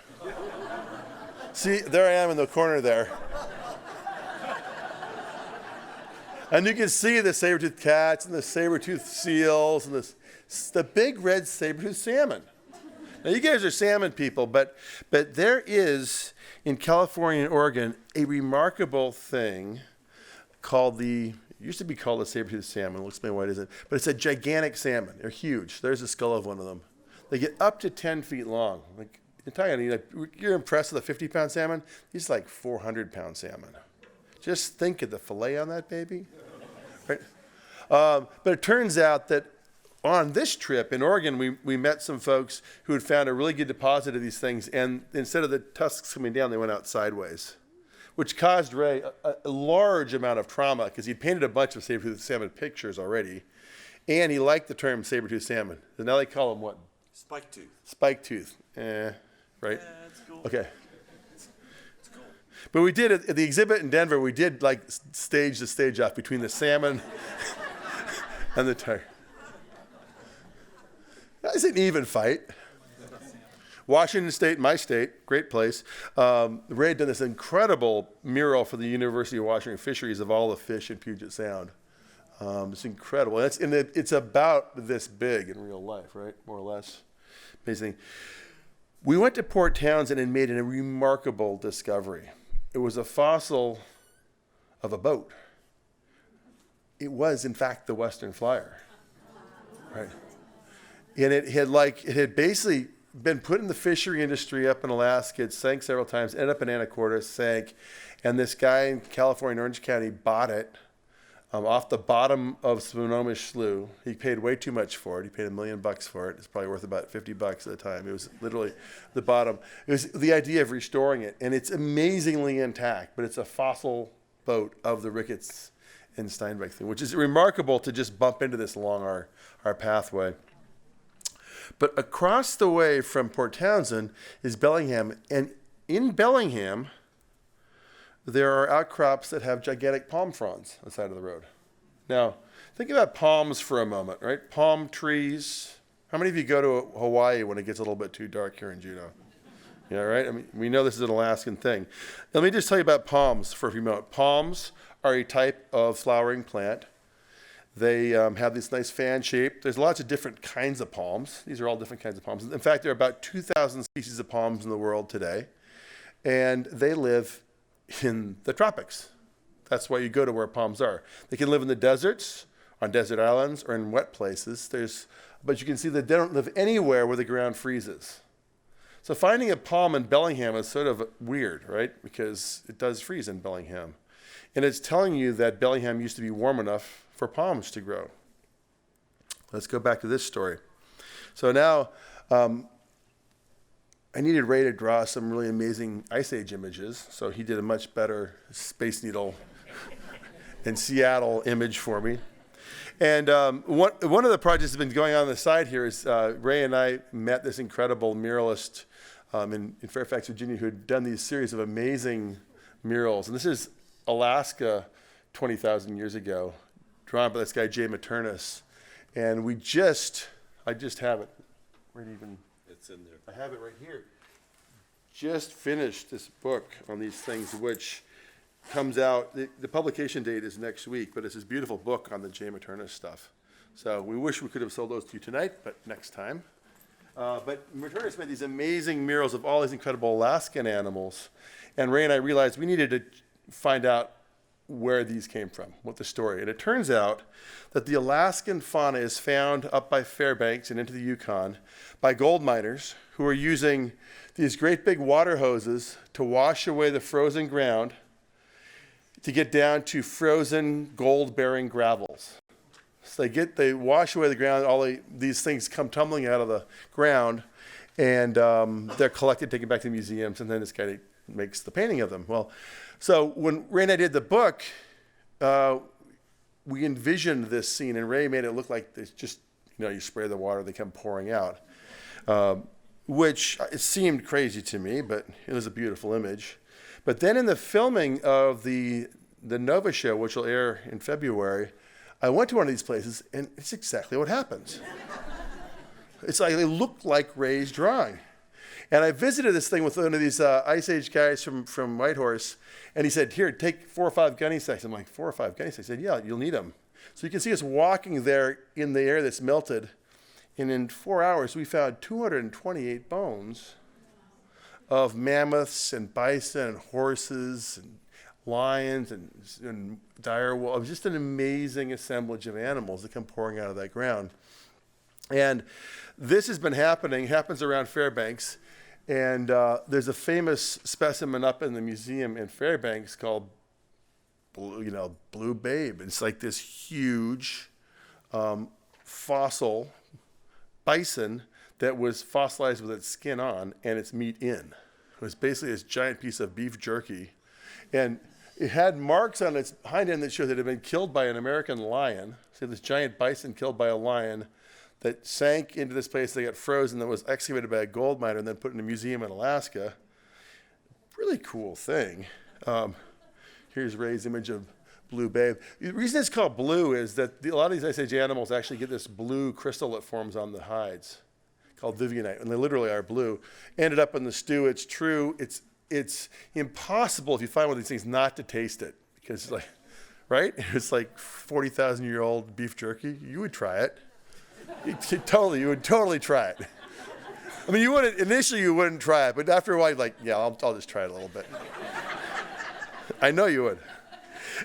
See, there I am in the corner there. And you can see the saber-toothed cats and the saber-toothed seals and the big red saber-toothed salmon. Now, you guys are salmon people, but there is, in California and Oregon, a remarkable thing called it used to be called a saber-toothed salmon. We'll explain why it isn't. But it's a gigantic salmon. They're huge. There's a skull of one of them. They get up to 10 feet long. You're impressed with a 50-pound salmon? These are like 400-pound salmon. Just think of the fillet on that baby. Right? But it turns out that on this trip in Oregon, we met some folks who had found a really good deposit of these things, and instead of the tusks coming down, they went out sideways, which caused Ray a large amount of trauma because he'd painted a bunch of saber-toothed salmon pictures already, and he liked the term saber-toothed salmon. So now they call them what? Spike tooth. Spike tooth. Right? Yeah, that's cool. Okay. It's cool. But we did, at the exhibit in Denver, we did like stage the stage off between the salmon and the tiger. It's an even fight. Washington State, my state, great place. Ray had done this incredible mural for the University of Washington Fisheries of all the fish in Puget Sound. It's incredible. It's about this big in real life, right? More or less. Amazing. We went to Port Townsend and made a remarkable discovery. It was a fossil of a boat. It was, in fact, the Western Flyer. Right? And it had basically been put in the fishery industry up in Alaska. It sank several times, ended up in Anacortes, sank. And this guy in California, Orange County, bought it off the bottom of Swinomish Slough. He paid way too much for it. He paid $1 million for it. It's probably worth about $50 at the time. It was literally the bottom. It was the idea of restoring it. And it's amazingly intact, but it's a fossil boat of the Ricketts and Steinbeck thing, which is remarkable to just bump into this along our pathway. But across the way from Port Townsend is Bellingham. And in Bellingham, there are outcrops that have gigantic palm fronds on the side of the road. Now, think about palms for a moment, right? Palm trees. How many of you go to Hawaii when it gets a little bit too dark here in Juneau? Yeah, right? I mean, we know this is an Alaskan thing. Let me just tell you about palms for a few moments. Palms are a type of flowering plant. They have this nice fan shape. There's lots of different kinds of palms. These are all different kinds of palms. In fact, there are about 2,000 species of palms in the world today, and they live in the tropics. That's why you go to where palms are. They can live in the deserts, on desert islands, or in wet places. But you can see that they don't live anywhere where the ground freezes. So finding a palm in Bellingham is sort of weird, right? Because it does freeze in Bellingham. And it's telling you that Bellingham used to be warm enough for palms to grow. Let's go back to this story. So now, I needed Ray to draw some really amazing Ice Age images, so he did a much better Space Needle in Seattle image for me. And one of the projects that's been going on the side here is Ray and I met this incredible muralist in Fairfax, Virginia, who had done these series of amazing murals. And this is Alaska 20,000 years ago, drawn by this guy, Jay Maternus. And I just have it. Where do you even? It's in there. I have it right here. Just finished this book on these things, which comes out, the publication date is next week, but it's this beautiful book on the Jay Maternus stuff. So we wish we could have sold those to you tonight, but next time. But Maternus made these amazing murals of all these incredible Alaskan animals. And Ray and I realized we needed to find out where these came from, what the story. And it turns out that the Alaskan fauna is found up by Fairbanks and into the Yukon by gold miners who are using these great big water hoses to wash away the frozen ground to get down to frozen gold-bearing gravels. So they wash away the ground, these things come tumbling out of the ground, and they're collected, taken back to the museums, and then this guy makes the painting of them. Well, so when Ray and I did the book, we envisioned this scene, and Ray made it look like it's just, you spray the water, they come pouring out, which it seemed crazy to me, but it was a beautiful image. But then in the filming of the Nova show, which will air in February, I went to one of these places, and it's exactly what happens. It's like they look like Ray's drawing. And I visited this thing with one of these Ice Age guys from Whitehorse, and he said, here, take 4 or 5 gunny sacks. I'm like, 4 or 5 gunny sacks? He said, yeah, you'll need them. So you can see us walking there in the air that's melted, and in 4 hours, we found 228 bones of mammoths and bison and horses and lions and dire wolves. Just an amazing assemblage of animals that come pouring out of that ground. And this has been happens around Fairbanks. And there's a famous specimen up in the museum in Fairbanks called Blue Babe. It's like this huge fossil bison that was fossilized with its skin on and its meat in. It was basically this giant piece of beef jerky. And it had marks on its hind end that showed that it had been killed by an American lion. So this giant bison killed by a lion that sank into this place, they got frozen, that was excavated by a gold miner and then put in a museum in Alaska. Really cool thing. Here's Ray's image of Blue Babe. The reason it's called blue is that a lot of these Ice Age animals actually get this blue crystal that forms on the hides called vivianite, and they literally are blue. Ended up in the stew. It's true. It's impossible if you find one of these things not to taste it, because it's like, right? It's like 40,000-year-old beef jerky. You would try it. You would totally try it. I mean, initially you wouldn't try it, but after a while, you're like, yeah, I'll just try it a little bit. I know you would.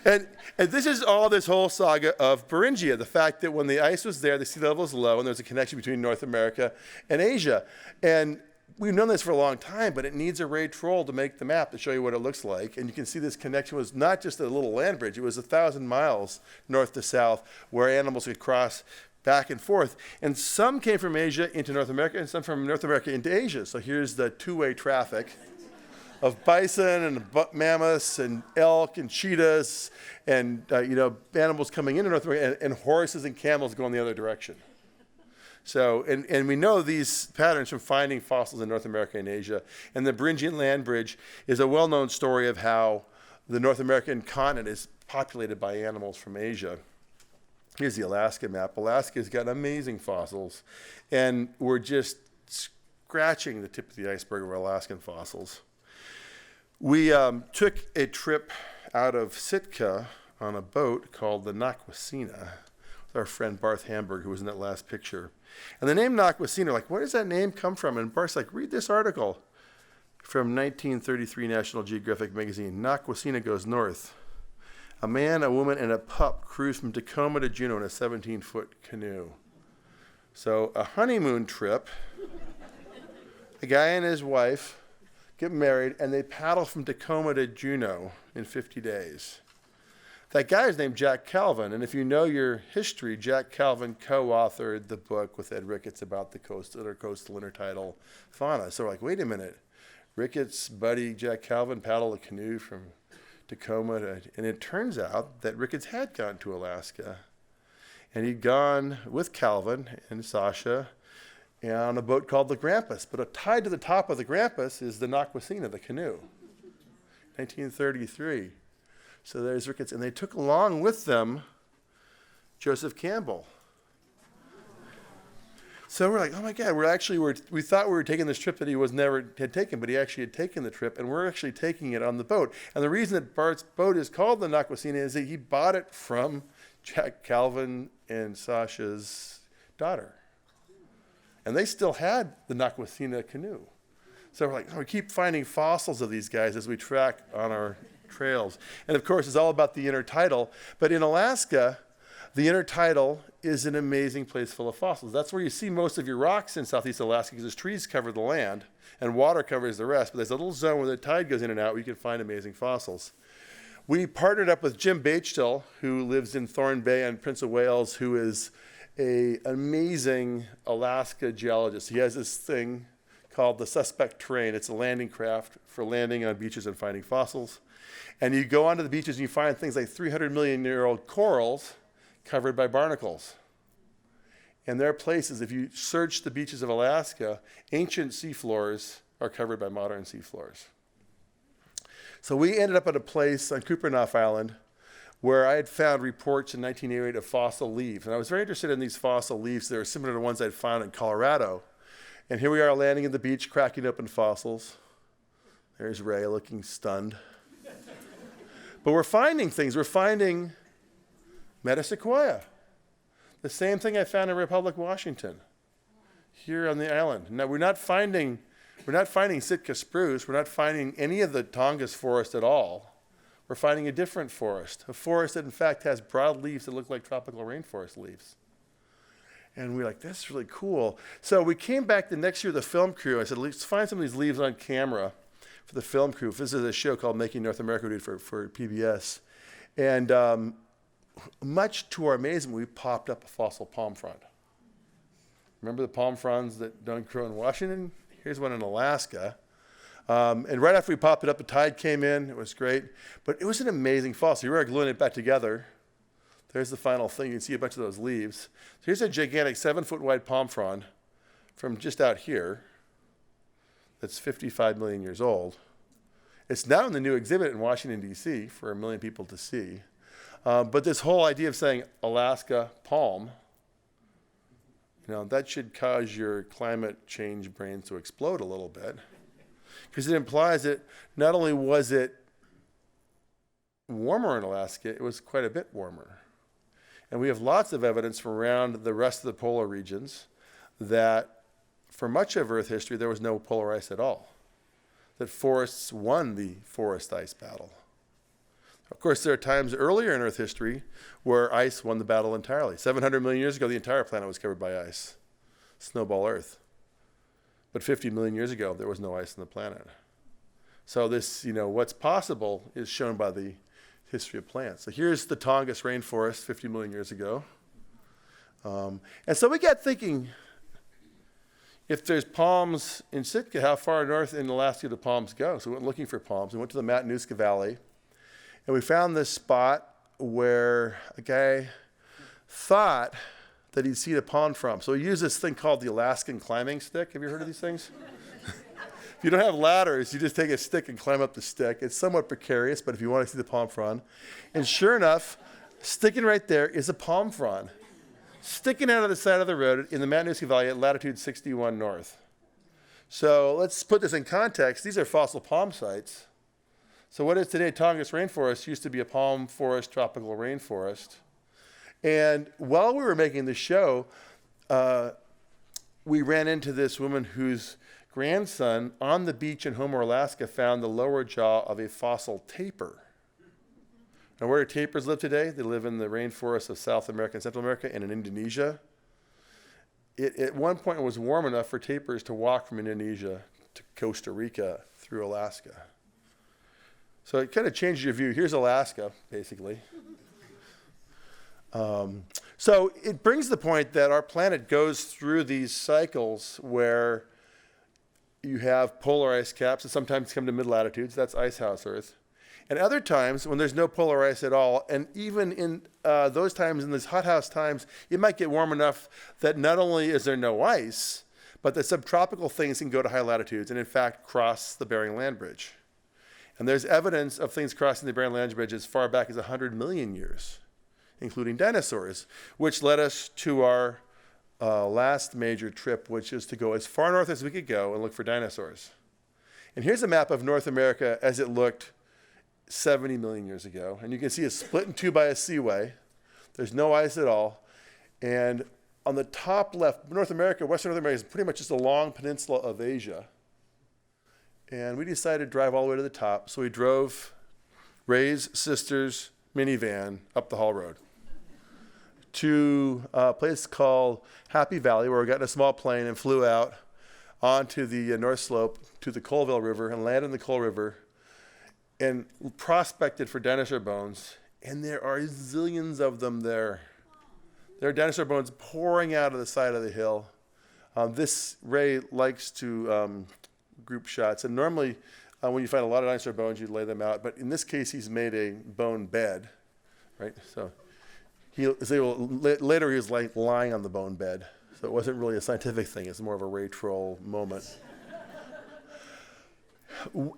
And this is all this whole saga of Beringia, the fact that when the ice was there, the sea level was low, and there's a connection between North America and Asia. And we've known this for a long time, but it needs a ray troll to make the map to show you what it looks like. And you can see this connection was not just a little land bridge. It was 1,000 miles north to south where animals could cross back and forth. And some came from Asia into North America and some from North America into Asia. So here's the two-way traffic of bison and mammoths and elk and cheetahs and animals coming into North America and horses and camels going the other direction. So, and we know these patterns from finding fossils in North America and Asia. And the Beringian land bridge is a well-known story of how the North American continent is populated by animals from Asia. Here's the Alaska map. Alaska's got amazing fossils, and we're just scratching the tip of the iceberg of our Alaskan fossils. We took a trip out of Sitka on a boat called the Nakwasina with our friend Barth Hamburg, who was in that last picture. And the name Nakwasina, like, where does that name come from? And Barth's like, read this article from 1933 National Geographic magazine. Nakwasina goes north. A man, a woman, and a pup cruise from Tacoma to Juneau in a 17-foot canoe. So a honeymoon trip, a guy and his wife get married, and they paddle from Tacoma to Juneau in 50 days. That guy is named Jack Calvin, and if you know your history, Jack Calvin co-authored the book with Ed Ricketts about the coastal intertidal fauna. So we're like, wait a minute, Ricketts' buddy Jack Calvin paddled a canoe from Tacoma and it turns out that Ricketts had gone to Alaska, and he'd gone with Calvin and Sasha and on a boat called the Grampus. But tied to the top of the Grampus is the Naquasina, the canoe, 1933. So there's Ricketts. And they took along with them Joseph Campbell. So we're like, oh my God, we thought we were taking this trip that he had taken, but he actually had taken the trip, and we're actually taking it on the boat. And the reason that Bart's boat is called the Naquasina is that he bought it from Jack Calvin and Sasha's daughter. And they still had the Naquasina canoe. So we're like, we keep finding fossils of these guys as we track on our trails. And of course, it's all about the intertidal. But in Alaska, the intertidal is an amazing place full of fossils. That's where you see most of your rocks in southeast Alaska, because trees cover the land and water covers the rest. But there's a little zone where the tide goes in and out where you can find amazing fossils. We partnered up with Jim Bachtel, who lives in Thorn Bay on Prince of Wales, who is an amazing Alaska geologist. He has this thing called the suspect terrain. It's a landing craft for landing on beaches and finding fossils. And you go onto the beaches and you find things like 300-million-year-old corals covered by barnacles. And there are places, if you search the beaches of Alaska, ancient seafloors are covered by modern seafloors. So we ended up at a place on Kupreanof Island where I had found reports in 1988 of fossil leaves. And I was very interested in these fossil leaves. They were similar to ones I'd found in Colorado. And here we are landing at the beach, cracking open fossils. There's Ray looking stunned. But we're finding things. We're finding Metasequoia. The same thing I found in Republic, Washington, here on the island. Now, we're not finding Sitka spruce. We're not finding any of the Tongass forest at all. We're finding a different forest, a forest that in fact has broad leaves that look like tropical rainforest leaves. And we're like, that's really cool. So we came back the next year, the film crew. I said, let's find some of these leaves on camera for the film crew. This is a show called Making North America, we did for PBS. And much to our amazement, we popped up a fossil palm frond. Remember the palm fronds that don't grow in Washington? Here's one in Alaska. And right after we popped it up, the tide came in. It was great. But it was an amazing fossil. You were gluing it back together. There's the final thing. You can see a bunch of those leaves. So here's a gigantic 7-foot wide palm frond from just out here that's 55 million years old. It's now in the new exhibit in Washington, D.C. for 1 million people to see. But this whole idea of saying Alaska palm, that should cause your climate change brains to explode a little bit. Because it implies that not only was it warmer in Alaska, it was quite a bit warmer. And we have lots of evidence from around the rest of the polar regions that for much of Earth history, there was no polar ice at all. That forests won the forest ice battle. Of course, there are times earlier in Earth history where ice won the battle entirely. 700 million years ago, the entire planet was covered by ice. Snowball Earth. But 50 million years ago, there was no ice on the planet. So this, what's possible is shown by the history of plants. So here's the Tongass rainforest 50 million years ago. And so we got thinking, if there's palms in Sitka, how far north in Alaska do palms go? So we went looking for palms. We went to the Matanuska Valley, and we found this spot where a guy thought that he'd seen a palm from. So he used this thing called the Alaskan climbing stick. Have you heard of these things? If you don't have ladders, you just take a stick and climb up the stick. It's somewhat precarious, but if you want to see the palm frond. And sure enough, sticking right there is a palm frond, sticking out of the side of the road in the Matanuska Valley at latitude 61 north. So let's put this in context. These are fossil palm sites. So what is today Tongass rainforest used to be a palm forest, tropical rainforest. And while we were making the show, we ran into this woman whose grandson on the beach in Homer, Alaska, found the lower jaw of a fossil tapir. Now, where do tapirs live today? They live in the rainforests of South America and Central America and in Indonesia. At one point, it was warm enough for tapirs to walk from Indonesia to Costa Rica through Alaska. So it kind of changes your view. Here's Alaska, basically. So it brings the point that our planet goes through these cycles where you have polar ice caps that sometimes come to mid-latitudes. That's icehouse Earth. And other times when there's no polar ice at all, and even in those times, in these hothouse times, it might get warm enough that not only is there no ice, But the subtropical things can go to high latitudes and, in fact, cross the Bering Land Bridge. And there's evidence of things crossing the Bering Land Bridge as far back as 100 million years, including dinosaurs, which led us to our last major trip, which is to go as far north as we could go and look for dinosaurs. And here's a map of North America as it looked 70 million years ago. And you can see it's split in two by a seaway. There's no ice at all. And on the top left, North America, Western North America is pretty much just a long peninsula of Asia. And we decided to drive all the way to the top. So we drove Ray's sister's minivan up the Hall Road to a place called Happy Valley, where we got in a small plane and flew out onto the North Slope to the Colville River and landed in the Coal River and prospected for dinosaur bones. And there are zillions of them there. There are dinosaur bones pouring out of the side of the hill. This Ray likes to group shots. And normally, when you find a lot of dinosaur bones, you lay them out. But in this case, he's made a bone bed, right? So later he was lying on the bone bed. So it wasn't really a scientific thing. It's more of a Ray troll moment.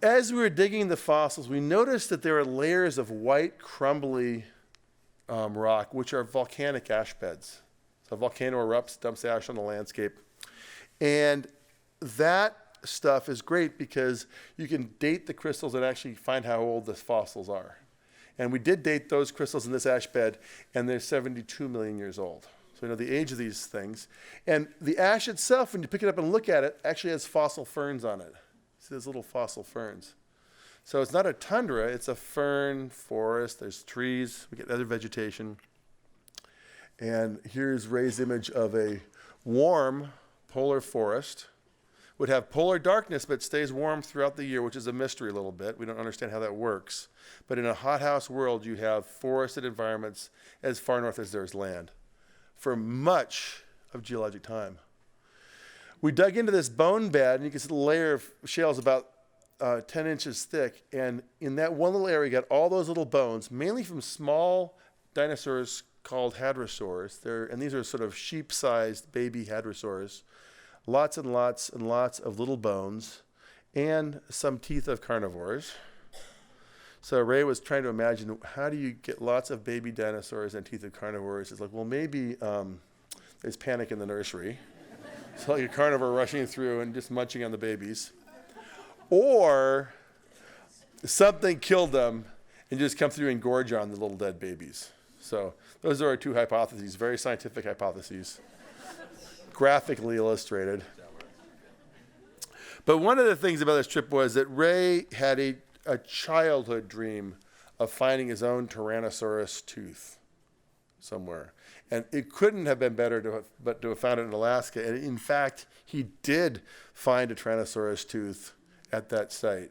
As we were digging the fossils, we noticed that there are layers of white, crumbly rock, which are volcanic ash beds. So a volcano erupts, dumps ash on the landscape. And that stuff is great because you can date the crystals and actually find how old the fossils are. And we did date those crystals in this ash bed, and they're 72 million years old. So we know the age of these things. And the ash itself, when you pick it up and look at it, actually has fossil ferns on it. See those little fossil ferns. So it's not a tundra, it's a fern forest. There's trees, we get other vegetation. And here's Ray's image of a warm polar forest. Would have polar darkness, but stays warm throughout the year, which is a mystery a little bit. We don't understand how that works. But in a hothouse world, you have forested environments as far north as there's land for much of geologic time. We dug into this bone bed, and you can see the layer of shales about 10 inches thick. And in that one little area, you got all those little bones, mainly from small dinosaurs called hadrosaurs. And these are sort of sheep-sized baby hadrosaurs. Lots and lots and lots of little bones and some teeth of carnivores. So Ray was trying to imagine, how do you get lots of baby dinosaurs and teeth of carnivores? It's like, well, maybe there's panic in the nursery. It's like a carnivore rushing through and just munching on the babies. Or something killed them and just come through and gorge on the little dead babies. So those are our two hypotheses, very scientific hypotheses, graphically illustrated. But one of the things about this trip was that Ray had a childhood dream of finding his own Tyrannosaurus tooth somewhere. And it couldn't have been better to have found it in Alaska. And in fact, he did find a Tyrannosaurus tooth at that site.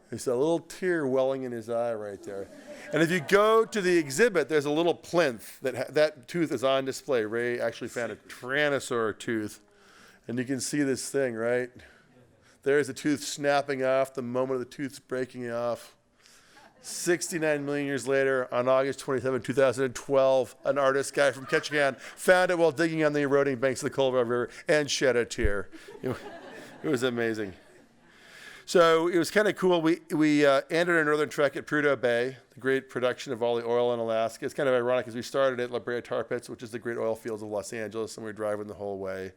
There's a little tear welling in his eye right there. And if you go to the exhibit, there's a little plinth that tooth is on display. Ray actually found a Tyrannosaur tooth. And you can see this thing, right? There's the tooth snapping off, the moment of the tooth's breaking off. 69 million years later, on August 27, 2012, an artist guy from Ketchikan found it while digging on the eroding banks of the Colville River and shed a tear. It was amazing. So it was kind of cool. We ended our northern trek at Prudhoe Bay, the great production of all the oil in Alaska. It's kind of ironic because we started at La Brea Tar Pits, which is the great oil fields of Los Angeles, and we were driving the whole way.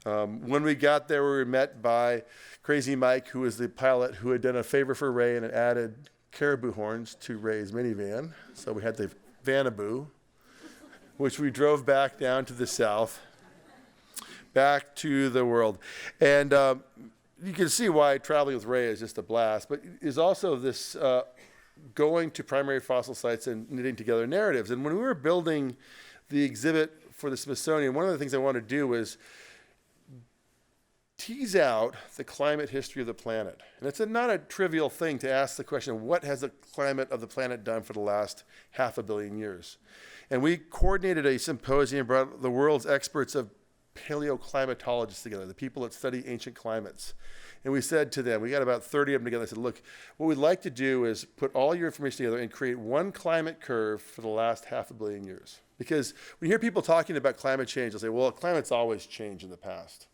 When we got there, we were met by Crazy Mike, who was the pilot who had done a favor for Ray and had added caribou horns to Ray's minivan. So we had the Vanaboo, which we drove back down to the south, back to the world. And you can see why traveling with Ray is just a blast, but is also this going to primary fossil sites and knitting together narratives. And when we were building the exhibit for the Smithsonian, one of the things I wanted to do was tease out the climate history of the planet. And it's not a trivial thing to ask the question, what has the climate of the planet done for the last 500 million years? And we coordinated a symposium, brought the world's experts of paleoclimatologists together, the people that study ancient climates. And we said to them, we got about 30 of them together, I said, look, what we'd like to do is put all your information together and create one climate curve for the last 500 million years. Because when you hear people talking about climate change, they'll say, well, climate's always changed in the past.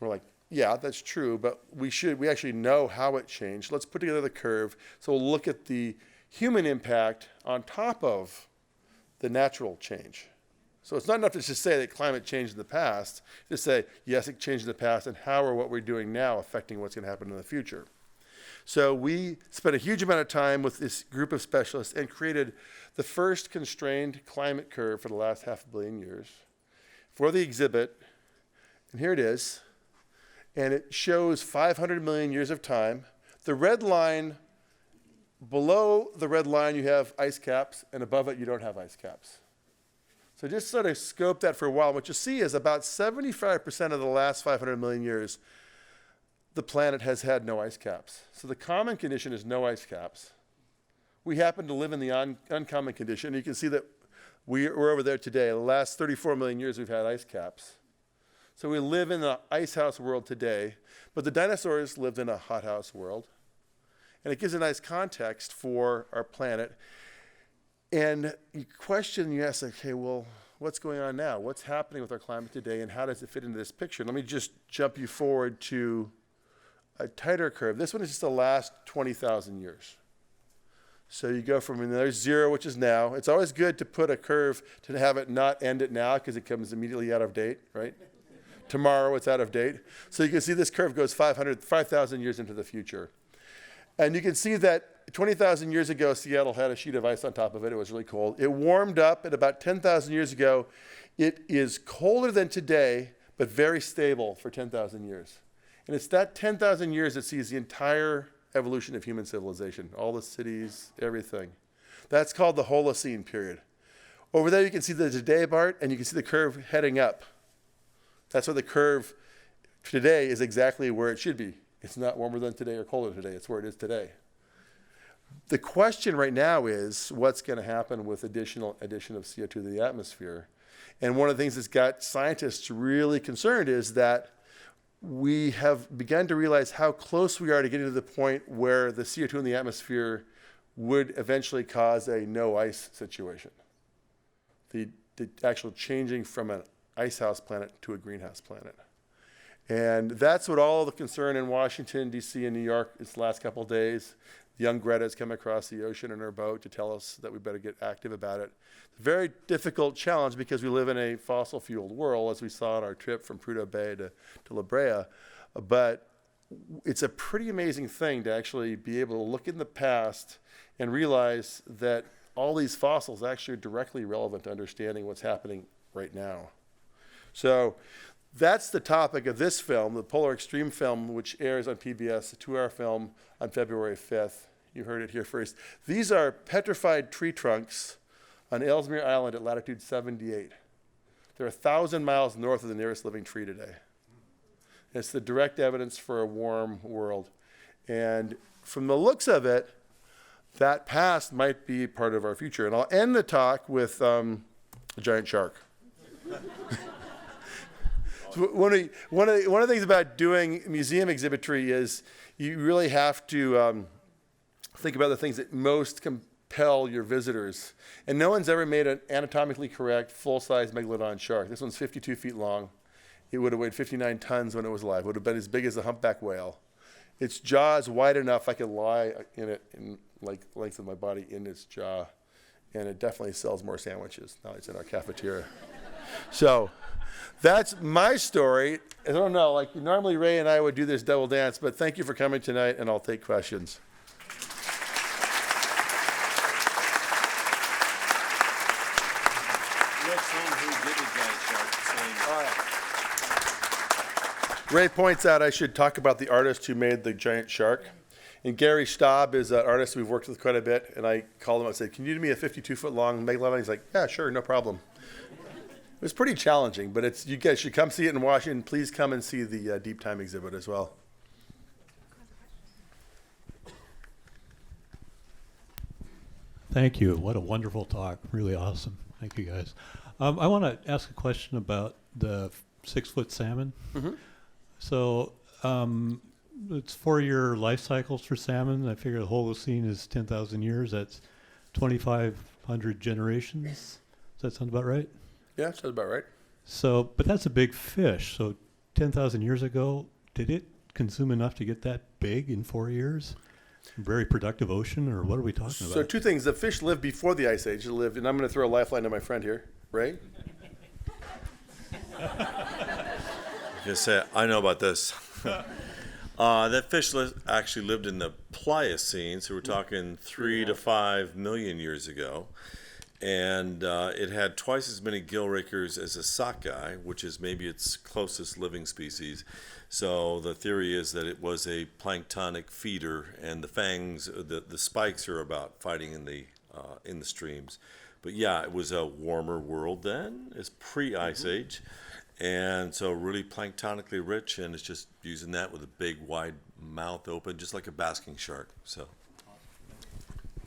We're like, yeah, that's true, but we actually know how it changed. Let's put together the curve. So we'll look at the human impact on top of the natural change. So it's not enough to just say that climate changed in the past. Just say, yes, it changed in the past, and how are what we're doing now affecting what's going to happen in the future. So we spent a huge amount of time with this group of specialists and created the first constrained climate curve for the last 500 million years for the exhibit. And here it is. And it shows 500 million years of time. The red line, below the red line, you have ice caps, and above it, you don't have ice caps. So just sort of scope that for a while. What you see is about 75% of the last 500 million years, the planet has had no ice caps. So the common condition is no ice caps. We happen to live in the uncommon condition. You can see that we're over there today. The last 34 million years, we've had ice caps. So we live in the ice house world today, but the dinosaurs lived in a hothouse world. And it gives a nice context for our planet. And you ask, okay, well, what's going on now? What's happening with our climate today, and how does it fit into this picture? Let me just jump you forward to a tighter curve. This one is just the last 20,000 years. So you go from there's 0, which is now. It's always good to put a curve to have it not end at now because it comes immediately out of date, right? Tomorrow it's out of date. So you can see this curve goes 5,000 years into the future. And you can see that 20,000 years ago, Seattle had a sheet of ice on top of it. It was really cold. It warmed up at about 10,000 years ago. It is colder than today, but very stable for 10,000 years. And it's that 10,000 years that sees the entire evolution of human civilization, all the cities, everything. That's called the Holocene period. Over there, you can see the today part, and you can see the curve heading up. That's why the curve today is exactly where it should be. It's not warmer than today or colder today. It's where it is today. The question right now is what's going to happen with addition of CO2 to the atmosphere. And one of the things that's got scientists really concerned is that we have begun to realize how close we are to getting to the point where the CO2 in the atmosphere would eventually cause a no ice situation. The actual changing from an icehouse planet to a greenhouse planet. And that's what all the concern in Washington, D.C. and New York this last couple of days. Young Greta's come across the ocean in her boat to tell us that we better get active about it. It's a very difficult challenge because we live in a fossil-fueled world, as we saw on our trip from Prudhoe Bay to La Brea. But it's a pretty amazing thing to actually be able to look in the past and realize that all these fossils actually are directly relevant to understanding what's happening right now. So that's the topic of this film, the Polar Extreme film, which airs on PBS, a 2-hour film on February 5th. You heard it here first. These are petrified tree trunks on Ellesmere Island at latitude 78. They're 1,000 miles north of the nearest living tree today. It's the direct evidence for a warm world. And from the looks of it, that past might be part of our future. And I'll end the talk with a giant shark. So one of the things about doing museum exhibitry is you really have to think about the things that most compel your visitors. And no one's ever made an anatomically correct, full-size megalodon shark. This one's 52 feet long. It would have weighed 59 tons when it was alive. It would have been as big as a humpback whale. Its jaw is wide enough I could lie in it in like the length of my body in its jaw. And it definitely sells more sandwiches. Now it's in our cafeteria. So that's my story. I don't know, like normally Ray and I would do this double dance, but thank you for coming tonight, and I'll take questions. Ray points out I should talk about the artist who made the giant shark. And Gary Staub is an artist we've worked with quite a bit, and I called him and said, can you do me a 52-foot-long megalodon? He's like, yeah, sure, no problem. It was pretty challenging, but you guys should come see it in Washington. Please come and see the Deep Time exhibit as well. Thank you. What a wonderful talk. Really awesome. Thank you, guys. I want to ask a question about the 6-foot salmon. Mm-hmm. So it's 4-year life cycles for salmon. I figure the Holocene is 10,000 years. That's 2,500 generations. Does that sound about right? Yeah, sounds about right. So, but that's a big fish. So 10,000 years ago, did it consume enough to get that big in 4 years? Very productive ocean, or what are we talking about? So two things. The fish lived before the Ice Age. It lived, and I'm going to throw a lifeline to my friend here, Ray. Just say, I know about this. That fish actually lived in the Pliocene, so we're talking 3 to 5 million years ago. And it had twice as many gill rakers as a sockeye, which is maybe its closest living species. So the theory is that it was a planktonic feeder, and the fangs, the spikes are about fighting in the streams. But yeah, it was a warmer world then. It's pre-Ice Age. And so really planktonically rich, and it's just using that with a big wide mouth open, just like a basking shark. So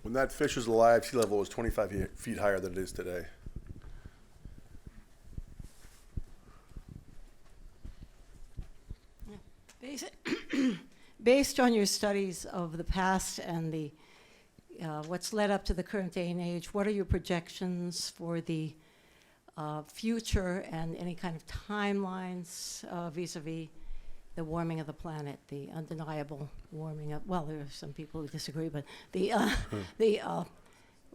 When that fish was alive, sea level was 25 feet higher than it is today. Based on your studies of the past and the what's led up to the current day and age, what are your projections for the future and any kind of timelines vis-a-vis the warming of the planet, the undeniable warming of, well, there are some people who disagree, but the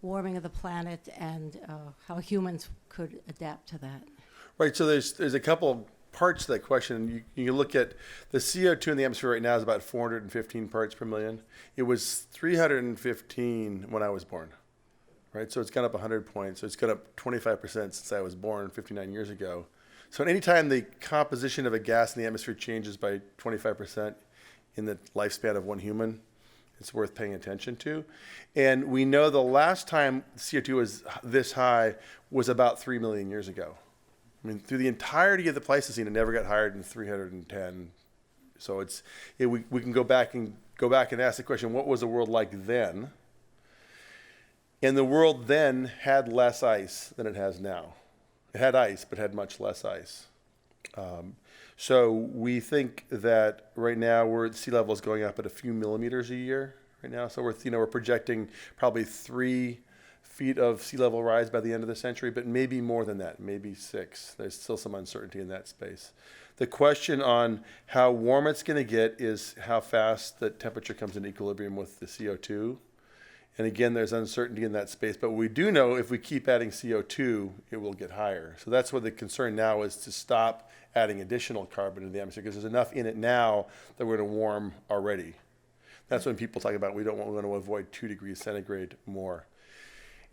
warming of the planet and how humans could adapt to that? Right, so there's a couple parts to that question. You look at the CO2 in the atmosphere right now is about 415 parts per million. It was 315 when I was born, right? So it's gone up 100 points. So it's gone up 25% since I was born 59 years ago. So anytime the composition of a gas in the atmosphere changes by 25% in the lifespan of one human, it's worth paying attention to. And we know the last time CO2 was this high was about 3 million years ago. I mean, through the entirety of the Pleistocene, it never got higher than 310. So we can go back and ask the question, what was the world like then? And the world then had less ice than it has now. It had ice, but had much less ice. So we think that right now sea level is going up at a few millimeters a year right now. So we're projecting probably 3 feet of sea level rise by the end of the century, but maybe more than that, maybe 6. There's still some uncertainty in that space. The question on how warm it's going to get is how fast the temperature comes into equilibrium with the CO2. And again, there's uncertainty in that space, but we do know if we keep adding CO2, it will get higher. So that's what the concern now is, to stop adding additional carbon into the atmosphere, because there's enough in it now that we're going to warm already. That's when people talk about we want to avoid 2 degrees centigrade more.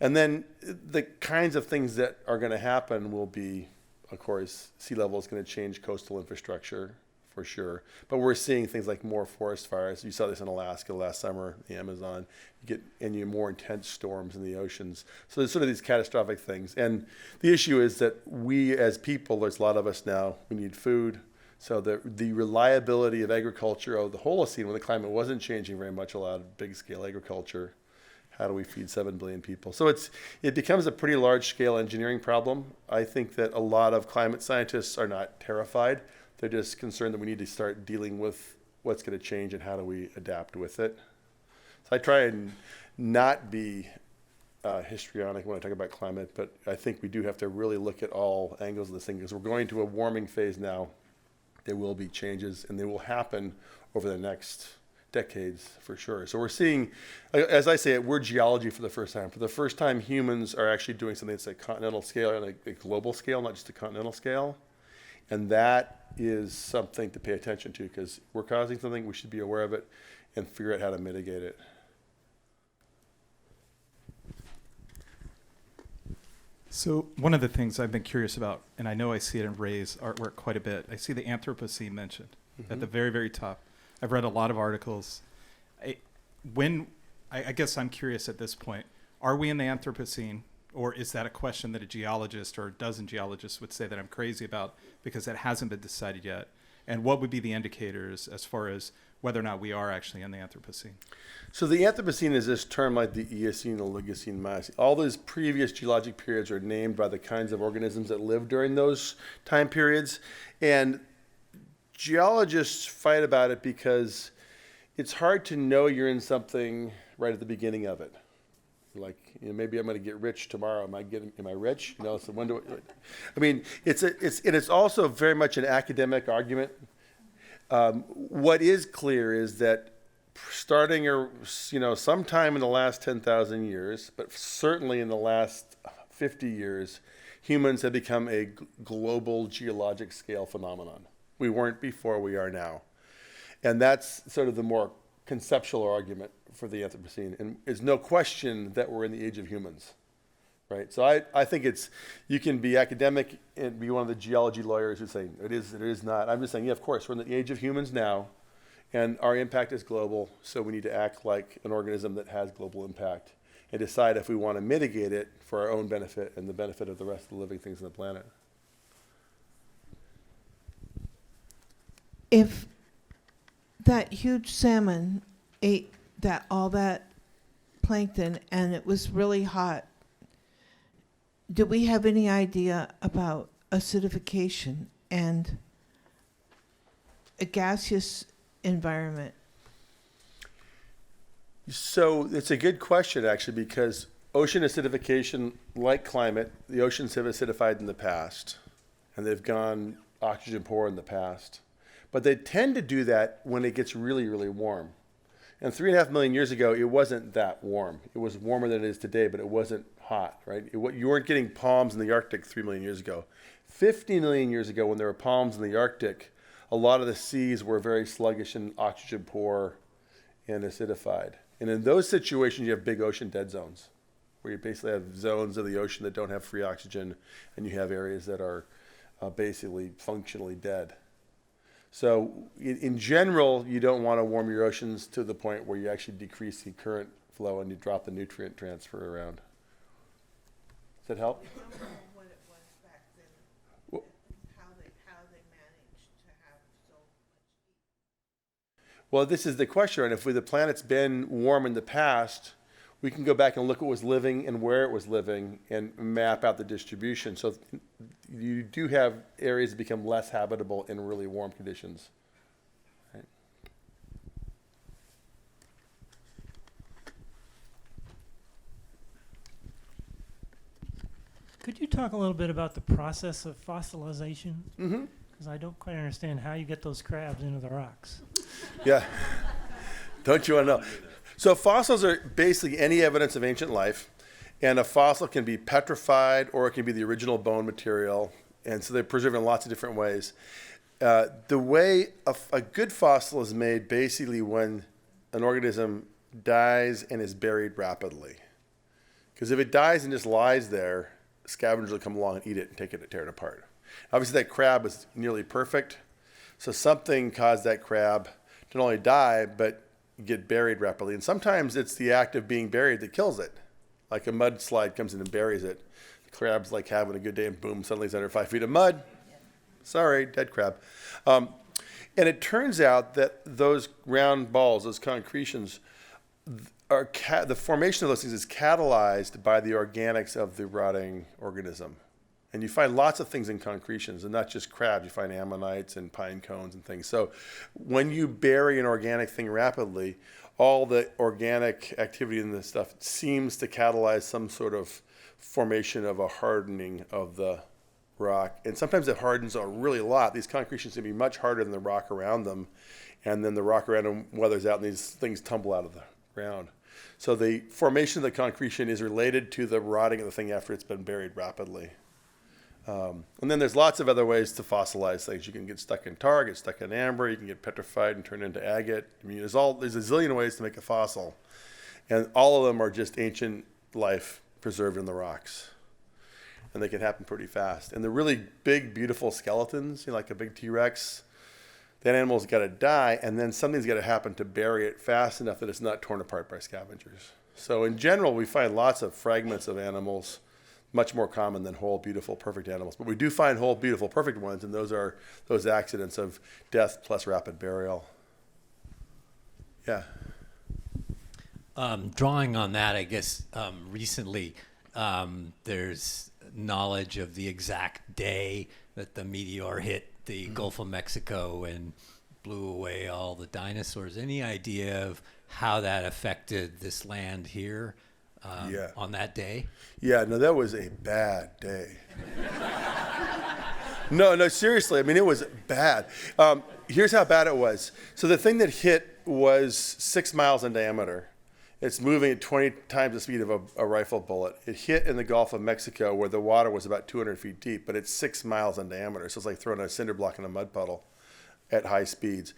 And then the kinds of things that are going to happen will be, of course, sea level is going to change coastal infrastructure for sure. But we're seeing things like more forest fires. You saw this in Alaska last summer, the Amazon. You get more intense storms in the oceans. So there's sort of these catastrophic things. And the issue is that we as people, there's a lot of us now, we need food. So the reliability of agriculture of the Holocene, when the climate wasn't changing very much, allowed big scale agriculture. How do we feed 7 billion people? So it becomes a pretty large-scale engineering problem. I think that a lot of climate scientists are not terrified. They're just concerned that we need to start dealing with what's going to change and how do we adapt with it. So I try and not be histrionic when I talk about climate, but I think we do have to really look at all angles of this thing, because we're going to a warming phase now. There will be changes, and they will happen over the next decades for sure. So we're seeing, as I say it, we're geology for the first time. For the first time, humans are actually doing something that's a continental scale and a global scale, not just a continental scale. And that is something to pay attention to, because we're causing something, we should be aware of it and figure out how to mitigate it. So one of the things I've been curious about, and I know I see it in Ray's artwork quite a bit, I see the Anthropocene mentioned at the very, very top. I've read a lot of articles. I guess I'm curious at this point, are we in the Anthropocene, or is that a question that a geologist or a dozen geologists would say that I'm crazy about because that hasn't been decided yet? And what would be the indicators as far as whether or not we are actually in the Anthropocene? So the Anthropocene is this term like the Eocene, Oligocene, Miocene. All those previous geologic periods are named by the kinds of organisms that lived during those time periods. And geologists fight about it because it's hard to know you're in something right at the beginning of it. Like, maybe I'm going to get rich tomorrow. Am I rich? So when do I mean, it's also very much an academic argument. What is clear is that starting, sometime in the last 10,000 years, but certainly in the last 50 years, humans have become a global geologic scale phenomenon. We weren't before, we are now. And that's sort of the more conceptual argument for the Anthropocene. And there's no question that we're in the age of humans, right? So I think you can be academic and be one of the geology lawyers who's saying, it is not. I'm just saying, yeah, of course, we're in the age of humans now, and our impact is global, so we need to act like an organism that has global impact and decide if we want to mitigate it for our own benefit and the benefit of the rest of the living things on the planet. If that huge salmon ate all that plankton and it was really hot, do we have any idea about acidification and a gaseous environment? So it's a good question, actually, because ocean acidification, like climate, the oceans have acidified in the past, and they've gone oxygen poor in the past. But they tend to do that when it gets really, really warm. And 3.5 million years ago, it wasn't that warm. It was warmer than it is today, but it wasn't hot, right? You weren't getting palms in the Arctic 3 million years ago. 50 million years ago, when there were palms in the Arctic, a lot of the seas were very sluggish and oxygen poor and acidified. And in those situations, you have big ocean dead zones, where you basically have zones of the ocean that don't have free oxygen, and you have areas that are basically functionally dead. So in general, you don't want to warm your oceans to the point where you actually decrease the current flow and you drop the nutrient transfer around. Does that help? I don't know what it was back then, how they managed to have so much heat. Well, this is the question, right? If the planet's been warm in the past, we can go back and look at what was living and where it was living and map out the distribution. So you do have areas that become less habitable in really warm conditions. Right? Could you talk a little bit about the process of fossilization? Mm-hmm. Because I don't quite understand how you get those crabs into the rocks. Yeah. Don't you want to know? So fossils are basically any evidence of ancient life, and a fossil can be petrified or it can be the original bone material, and so they're preserved in lots of different ways. The way a good fossil is made basically when an organism dies and is buried rapidly. Because if it dies and just lies there, scavengers will come along and eat it and take it and tear it apart. Obviously that crab was nearly perfect, so something caused that crab to not only die, but get buried rapidly. And sometimes it's the act of being buried that kills it. Like a mudslide comes in and buries it. The crab's like having a good day and boom, suddenly it's under 5 feet of mud. Sorry, dead crab. And it turns out that those round balls, those concretions, the formation of those things is catalyzed by the organics of the rotting organism. And you find lots of things in concretions, and not just crabs. You find ammonites and pine cones and things. So when you bury an organic thing rapidly, all the organic activity in this stuff seems to catalyze some sort of formation of a hardening of the rock. And sometimes it hardens a really lot. These concretions can be much harder than the rock around them. And then the rock around them weathers out and these things tumble out of the ground. So the formation of the concretion is related to the rotting of the thing after it's been buried rapidly. And then there's lots of other ways to fossilize things. You can get stuck in tar, get stuck in amber, you can get petrified and turn into agate. I mean, there's a zillion ways to make a fossil. And all of them are just ancient life preserved in the rocks. And they can happen pretty fast. And the really big, beautiful skeletons, like a big T-Rex, that animal's got to die, and then something's got to happen to bury it fast enough that it's not torn apart by scavengers. So in general, we find lots of fragments of animals, much more common than whole, beautiful, perfect animals. But we do find whole, beautiful, perfect ones, and those are those accidents of death plus rapid burial. Yeah. Drawing on that, I guess recently there's knowledge of the exact day that the meteor hit the Gulf of Mexico and blew away all the dinosaurs. Any idea of how that affected this land here? Yeah. on that day? Yeah, no, that was a bad day. No, seriously. I mean, it was bad. Here's how bad it was. So the thing that hit was 6 miles in diameter. It's moving at 20 times the speed of a rifle bullet. It hit in the Gulf of Mexico where the water was about 200 feet deep, but it's 6 miles in diameter. So it's like throwing a cinder block in a mud puddle at high speeds.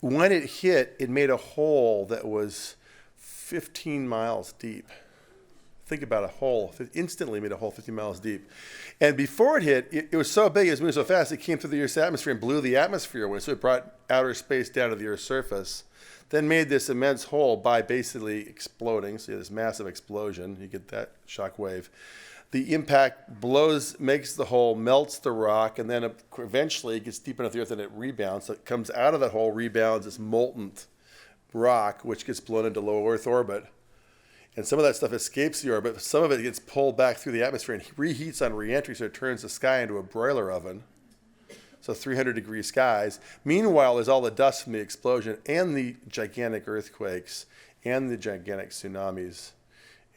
When it hit, it made a hole that was 15 miles deep. Think about a hole. It instantly made a hole 50 miles deep. And before it hit, it was so big, it was moving so fast, it came through the Earth's atmosphere and blew the atmosphere away. So it brought outer space down to the Earth's surface, then made this immense hole by basically exploding. So you have this massive explosion. You get that shock wave. The impact makes the hole, melts the rock, and then eventually it gets deep enough the Earth and it rebounds. So it comes out of that hole, rebounds, this molten rock, which gets blown into low Earth orbit. And some of that stuff escapes the orbit, but some of it gets pulled back through the atmosphere and reheats on reentry, so it turns the sky into a broiler oven. So 300-degree skies. Meanwhile, there's all the dust from the explosion and the gigantic earthquakes and the gigantic tsunamis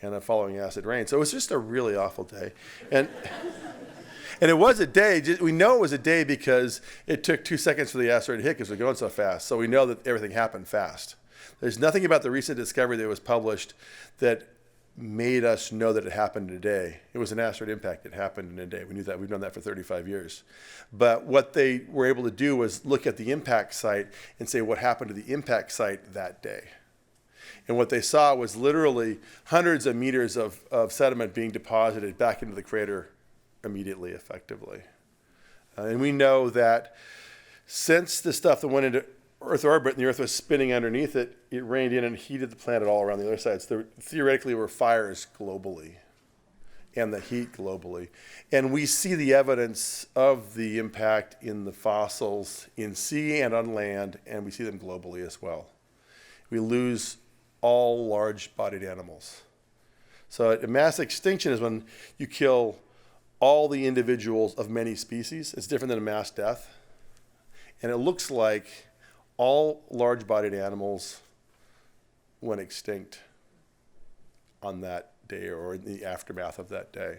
and the following acid rain. So it was just a really awful day. And it was a day. We know it was a day because it took 2 seconds for the asteroid to hit because we're going so fast. So we know that everything happened fast. There's nothing about the recent discovery that was published that made us know that it happened in a day. It was an asteroid impact. It happened in a day. We knew that. We've known that for 35 years. But what they were able to do was look at the impact site and say what happened to the impact site that day. And what they saw was literally hundreds of meters of sediment being deposited back into the crater immediately, effectively. And we know that since the stuff that went into Earth orbit and the Earth was spinning underneath it, it rained in and heated the planet all around the other side. So there theoretically were fires globally and the heat globally. And we see the evidence of the impact in the fossils in sea and on land, and we see them globally as well. We lose all large-bodied animals. So a mass extinction is when you kill all the individuals of many species. It's different than a mass death. And it looks like all large-bodied animals went extinct on that day or in the aftermath of that day.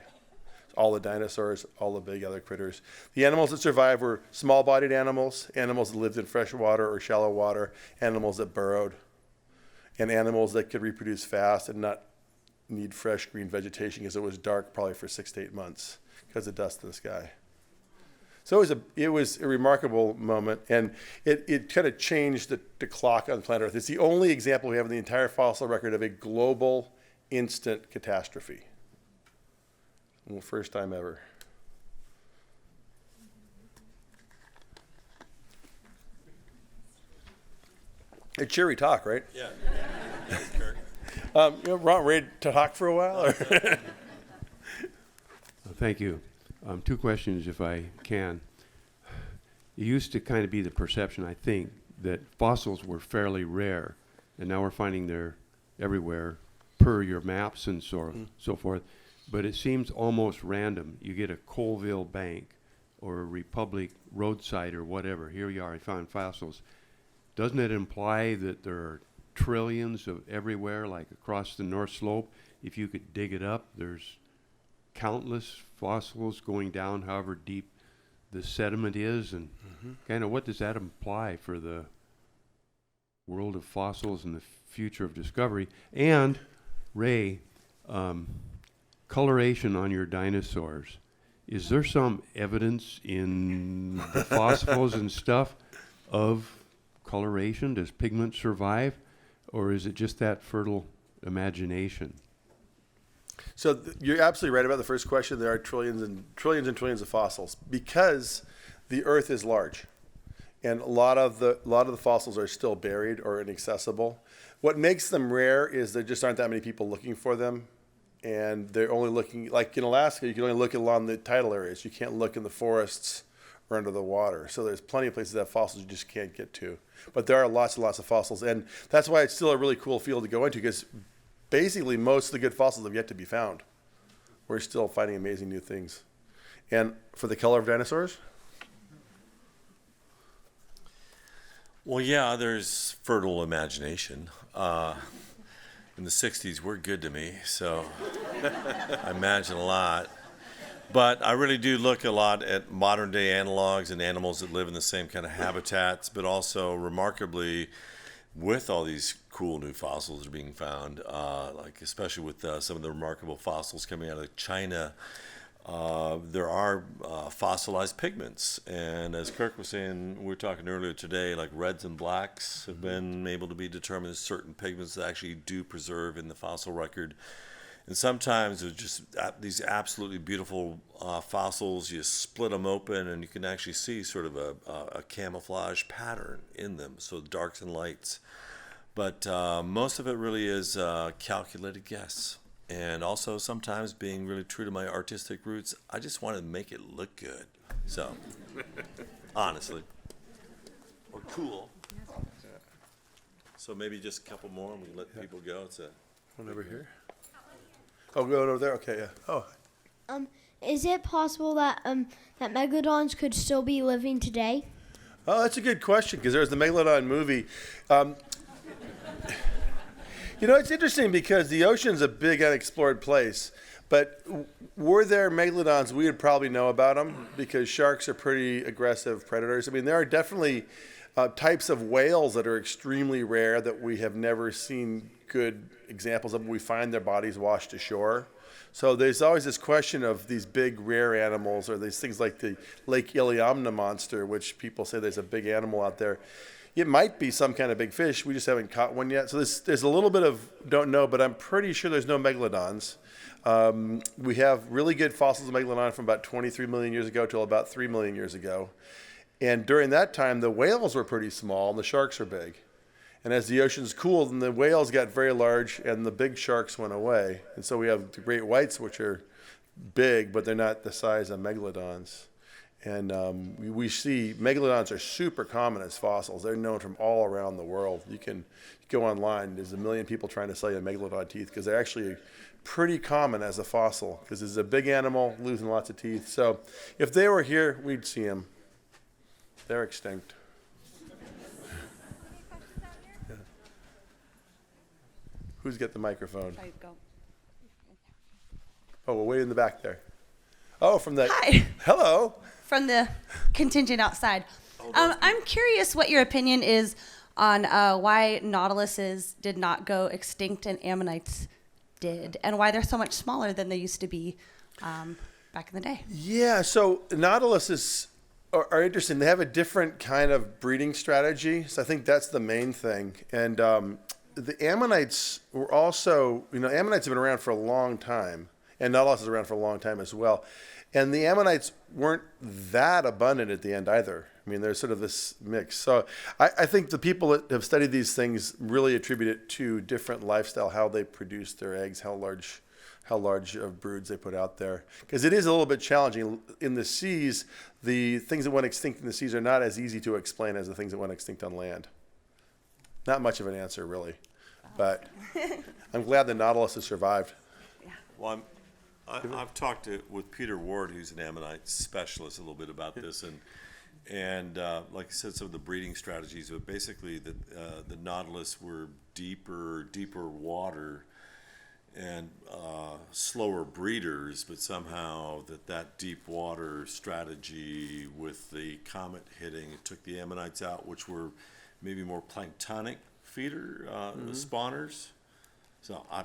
All the dinosaurs, all the big other critters. The animals that survived were small-bodied animals, animals that lived in fresh water or shallow water, animals that burrowed, and animals that could reproduce fast and not need fresh green vegetation because it was dark probably for 6 to 8 months because of dust in the sky. So it was a remarkable moment, and it kind of changed the clock on planet Earth. It's the only example we have in the entire fossil record of a global instant catastrophe. First time ever. It's cheery talk, right? Yeah. Kirk. Ron, ready to talk for a while? Or? Thank you. 2 questions, if I can. It used to kind of be the perception, I think, that fossils were fairly rare, and now we're finding they're everywhere per your maps and so forth. But it seems almost random. You get a Colville Bank or a Republic roadside or whatever. Here you are, I found fossils. Doesn't it imply that there are trillions of everywhere, like across the North Slope? If you could dig it up, there's countless fossils going down however deep the sediment is, and kind of what does that imply for the world of fossils and the future of discovery? And Ray, coloration on your dinosaurs, is there some evidence in the fossils and stuff of coloration? Does pigment survive, or is it just that fertile imagination? So you're absolutely right about the first question. There are trillions and trillions and trillions of fossils because the Earth is large, and a lot of the fossils are still buried or inaccessible. What makes them rare is there just aren't that many people looking for them, and they're only looking, like in Alaska, you can only look along the tidal areas. You can't look in the forests or under the water. So there's plenty of places that have fossils you just can't get to. But there are lots and lots of fossils, and that's why it's still a really cool field to go into, because basically most of the good fossils have yet to be found. We're still finding amazing new things. And for the color of dinosaurs? Well, yeah, there's fertile imagination. in the 60s were good to me, so I imagine a lot. But I really do look a lot at modern day analogs and animals that live in the same kind of habitats, but also remarkably with all these cool new fossils that are being found, like especially with some of the remarkable fossils coming out of China, there are fossilized pigments. And as Kirk was saying, we were talking earlier today, like reds and blacks have been able to be determined as certain pigments that actually do preserve in the fossil record. And sometimes there's just these absolutely beautiful fossils. You split them open and you can actually see sort of a camouflage pattern in them, so darks and lights. But most of it really is calculated guess. And also sometimes being really true to my artistic roots, I just want to make it look good. So, honestly. Or cool. So maybe just a couple more and we can let people go. It's One over here. Oh, go over there. Okay, yeah. Oh, Is it possible that that megalodons could still be living today? oh, that's a good question because there's the Megalodon movie. It's interesting because the ocean's a big unexplored place, but were there megalodons, we would probably know about them because sharks are pretty aggressive predators. I mean, there are definitely types of whales that are extremely rare that we have never seen good examples of. We find their bodies washed ashore. So there's always this question of these big rare animals or these things like the Lake Iliamna monster, which people say there's a big animal out there. It might be some kind of big fish. We just haven't caught one yet. So there's a little bit of don't know, but I'm pretty sure there's no megalodons. We have really good fossils of megalodon from about 23 million years ago till about 3 million years ago. And during that time, the whales were pretty small and the sharks are big. And as the oceans cooled, and the whales got very large and the big sharks went away. And so we have the great whites, which are big, but they're not the size of megalodons. And we see megalodons are super common as fossils. They're known from all around the world. You can go online. There's 1 million people trying to sell you megalodon teeth because they're actually pretty common as a fossil because it's a big animal losing lots of teeth. So if they were here, we'd see them. They're extinct. Yeah. Who's got the microphone? I go. Oh, we're way in the back there. Oh, from the... Hi. Hello. From the contingent outside. I'm curious what your opinion is on why nautiluses did not go extinct and ammonites did, and why they're so much smaller than they used to be back in the day. Yeah, so nautiluses are interesting. They have a different kind of breeding strategy, so I think that's the main thing. And the ammonites were also, ammonites have been around for a long time, and nautiluses are around for a long time as well. And the ammonites weren't that abundant at the end either. I mean, there's sort of this mix. So I think the people that have studied these things really attribute it to different lifestyle, how they produce their eggs, how large of broods they put out there. Because it is a little bit challenging. In the seas, the things that went extinct in the seas are not as easy to explain as the things that went extinct on land. Not much of an answer, really. But I'm glad the nautilus has survived. Well, I've talked with Peter Ward, who's an ammonite specialist, a little bit about this, and like I said, some of the breeding strategies. But basically, the nautilus were deeper water and slower breeders, but somehow that deep water strategy with the comet hitting, it took the ammonites out, which were maybe more planktonic feeder spawners. So I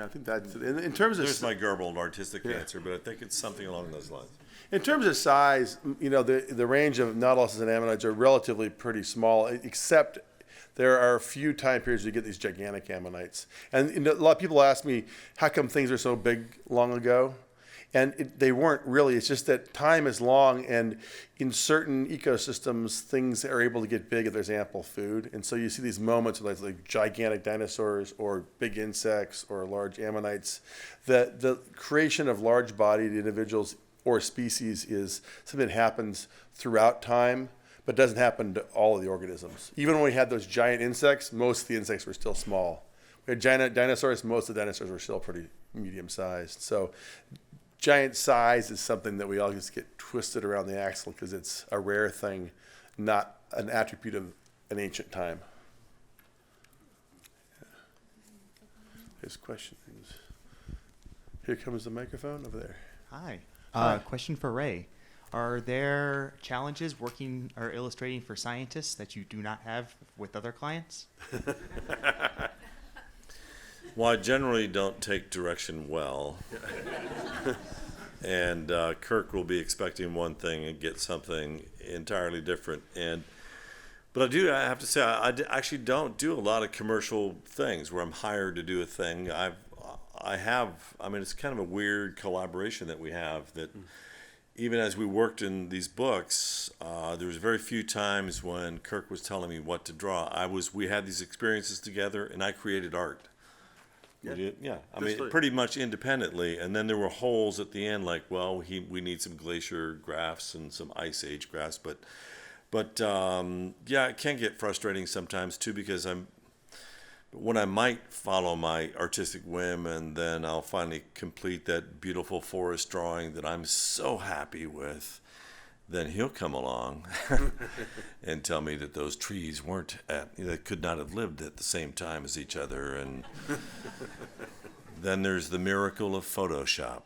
think that's in terms of. There's my garbled artistic answer, but I think it's something along those lines. In terms of size, the range of nautiluses and ammonites are relatively pretty small, except there are a few time periods you get these gigantic ammonites. And a lot of people ask me, how come things are so big long ago? And they weren't really. It's just that time is long, and in certain ecosystems, things are able to get big if there's ample food. And so you see these moments of like gigantic dinosaurs or big insects or large ammonites. The creation of large-bodied individuals or species is something that happens throughout time, but doesn't happen to all of the organisms. Even when we had those giant insects, most of the insects were still small. We had giant dinosaurs, most of the dinosaurs were still pretty medium-sized. So giant size is something that we all just get twisted around the axle because it's a rare thing, not an attribute of an ancient time. his questions. Here comes the microphone over there. Hi. Hi. Question for Ray. Are there challenges working or illustrating for scientists that you do not have with other clients? Well, I generally don't take direction well. And Kirk will be expecting one thing and get something entirely different. But I have to say, I actually don't do a lot of commercial things where I'm hired to do a thing. I mean, it's kind of a weird collaboration that we have that even as we worked in these books, there was very few times when Kirk was telling me what to draw. We had these experiences together, and I created art. Yeah. I mean, pretty much independently. And then there were holes at the end, like, well, we need some glacier graphs and some ice age graphs. But yeah, it can get frustrating sometimes too, because when I might follow my artistic whim and then I'll finally complete that beautiful forest drawing that I'm so happy with, then he'll come along and tell me that those trees they could not have lived at the same time as each other. And then there's the miracle of Photoshop.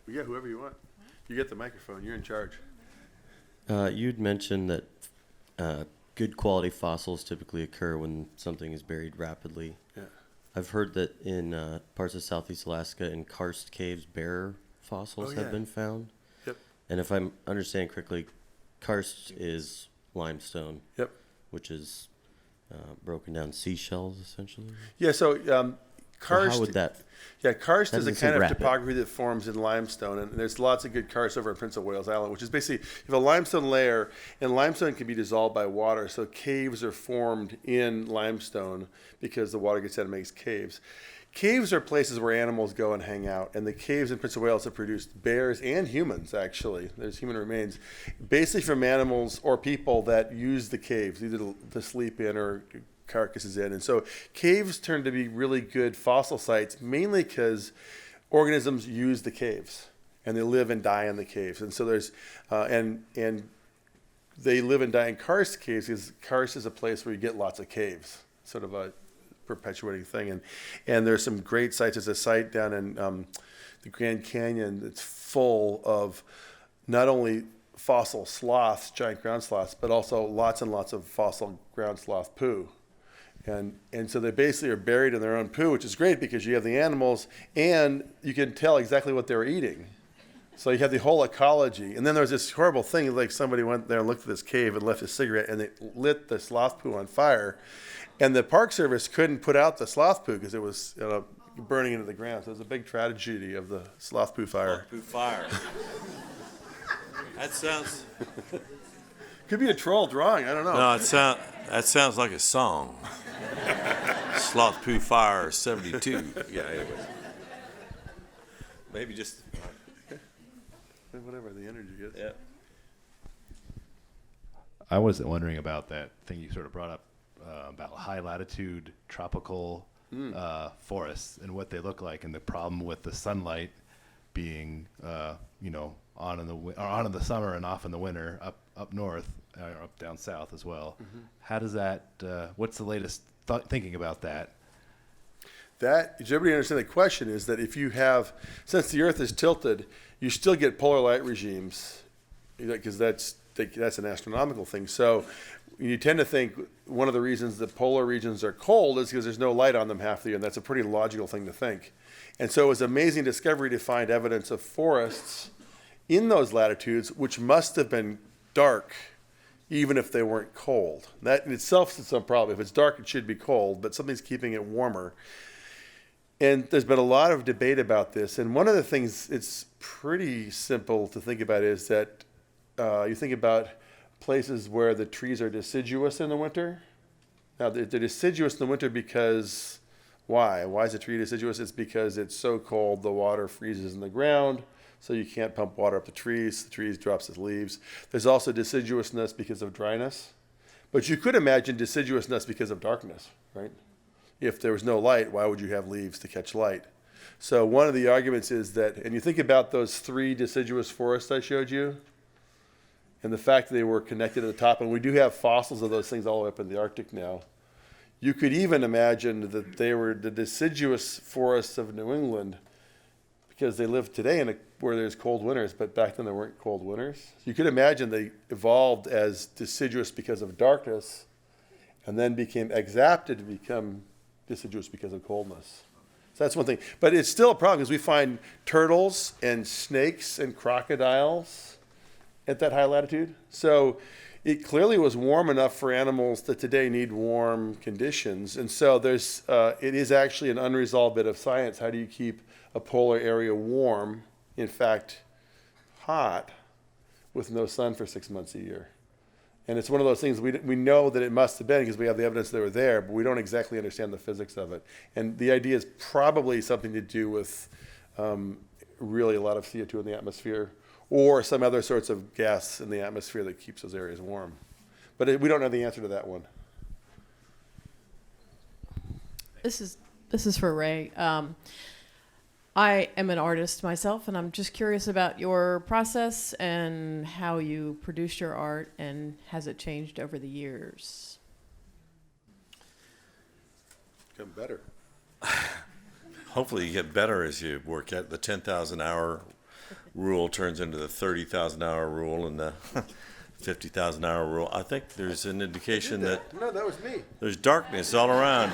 Yeah, whoever you want. You get the microphone. You're in charge. You'd mentioned that good quality fossils typically occur when something is buried rapidly. Yeah. I've heard that in parts of Southeast Alaska, in karst caves, bear fossils have been found. Yep. And if I'm understanding correctly, karst is limestone. Yep. Which is broken down seashells, essentially. Yeah, so karst. So how would that? Yeah, karst is a kind of rapid. topography that forms in limestone, and there's lots of good karst over in Prince of Wales Island, which is basically you have a limestone layer, and limestone can be dissolved by water, so caves are formed in limestone because the water gets out and makes caves. Caves are places where animals go and hang out, and the caves in Prince of Wales have produced bears and humans, actually. There's human remains, basically from animals or people that use the caves, either to sleep in or carcasses in. And so caves turn to be really good fossil sites, mainly because organisms use the caves, and they live and die in the caves. And so there's, and they live and die in karst caves, because karst is a place where you get lots of caves, sort of a perpetuating thing. And there's some great sites. There's a site down in the Grand Canyon that's full of not only fossil sloths, giant ground sloths, but also lots and lots of fossil ground sloth poo. And so they basically are buried in their own poo, which is great because you have the animals and you can tell exactly what they were eating. So you have the whole ecology. And then there's this horrible thing, like somebody went there and looked at this cave and left a cigarette, and they lit the sloth poo on fire. And the Park Service couldn't put out the sloth poo because it was burning into the ground. So it was a big tragedy of the sloth poo fire. Sloth poo fire. That sounds... Could be a troll drawing, I don't know. No, that sounds like a song. Sloth Poo Fire 72. Yeah, anyway. Maybe just... Whatever the energy is. Yeah. I was wondering about that thing you sort of brought up about high latitude tropical forests and what they look like, and the problem with the sunlight being, on in the summer and off in the winter up north, or up down south as well. Mm-hmm. How does that? What's the latest thinking about that? That, does everybody understand the question, is that if you have, since the Earth is tilted, you still get polar light regimes, because that's an astronomical thing. So you tend to think one of the reasons the polar regions are cold is because there's no light on them half the year, and that's a pretty logical thing to think. And so it was an amazing discovery to find evidence of forests in those latitudes, which must have been dark, even if they weren't cold. That in itself is some problem. If it's dark, it should be cold, but something's keeping it warmer. And there's been a lot of debate about this. And one of the things it's pretty simple to think about is that you think about places where the trees are deciduous in the winter. Now, they're deciduous in the winter because, why? Why is a tree deciduous? It's because it's so cold, the water freezes in the ground, so you can't pump water up the trees drops its leaves. There's also deciduousness because of dryness. But you could imagine deciduousness because of darkness, right? If there was no light, why would you have leaves to catch light? So one of the arguments is that, and you think about those 3 deciduous forests I showed you, And the fact that they were connected at the top, and we do have fossils of those things all the way up in the Arctic now. You could even imagine that they were the deciduous forests of New England, because they live today where there's cold winters, but back then there weren't cold winters. You could imagine they evolved as deciduous because of darkness, and then became exapted to become deciduous because of coldness. So that's one thing. But it's still a problem because we find turtles and snakes and crocodiles at that high latitude. So it clearly was warm enough for animals that today need warm conditions. And so it is actually an unresolved bit of science. How do you keep a polar area warm, in fact, hot, with no sun for 6 months a year? And it's one of those things we know that it must have been because we have the evidence they were there, but we don't exactly understand the physics of it. And the idea is probably something to do with really a lot of CO2 in the atmosphere, or some other sorts of gas in the atmosphere that keeps those areas warm. But we don't know the answer to that one. This is for Ray. I am an artist myself, and I'm just curious about your process and how you produce your art, and has it changed over the years? Become better. Hopefully you get better as you work at the 10,000 hour rule turns into the 30,000 hour rule and the 50,000 hour rule. I think there's an indication that no, that was me. There's darkness all around.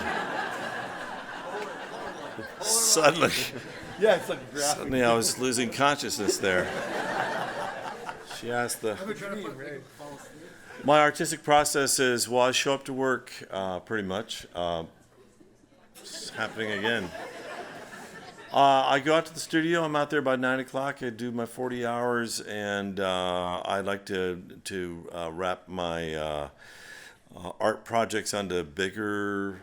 Suddenly, yeah, it's like graphic. Suddenly I was losing consciousness there. She asked my artistic process is, well, I show up to work pretty much. It's happening again. I go out to the studio. I'm out there by 9 o'clock. I do my 40 hours, and I like to wrap my art projects onto bigger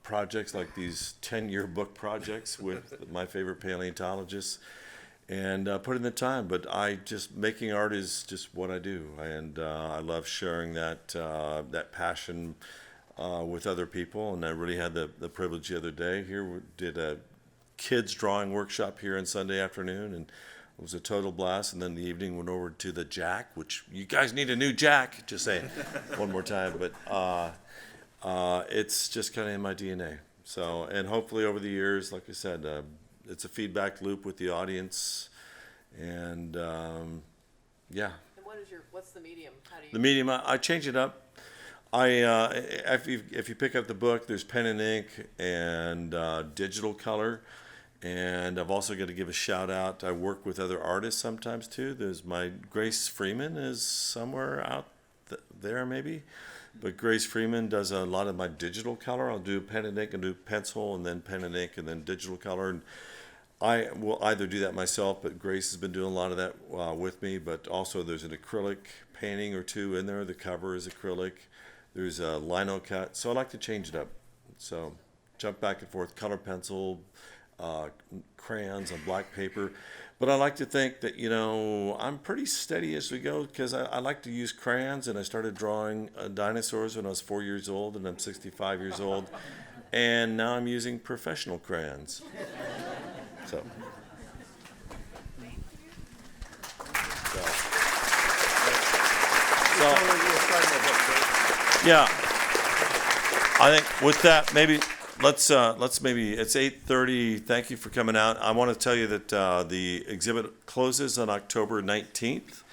projects, like these 10-year book projects with my favorite paleontologists, and put in the time. But making art is just what I do, and I love sharing that passion with other people. And I really had the privilege the other day here. We did a kids drawing workshop here on Sunday afternoon, and it was a total blast. And then the evening went over to the Jack, which you guys need a new Jack, just saying one more time. But it's just kind of in my DNA. So, and hopefully over the years, like I said, it's a feedback loop with the audience, and yeah. And what's the medium? The medium, I change it up. If you pick up the book, there's pen and ink and digital color. And I've also got to give a shout out. I work with other artists sometimes too. There's my Grace Freeman is somewhere out there maybe. But Grace Freeman does a lot of my digital color. I'll do pen and ink and do pencil and then pen and ink and then digital color. And I will either do that myself, but Grace has been doing a lot of that with me. But also there's an acrylic painting or two in there. The cover is acrylic. There's a lino cut. So I like to change it up. So jump back and forth, color pencil, crayons on black paper. But I like to think that, I'm pretty steady as we go, because I like to use crayons, and I started drawing dinosaurs when I was 4 years old, and I'm 65 years old. And now I'm using professional crayons. So. Yeah, I think with that, maybe let's maybe, it's 8:30. Thank you for coming out. I want to tell you that the exhibit closes on October 19th.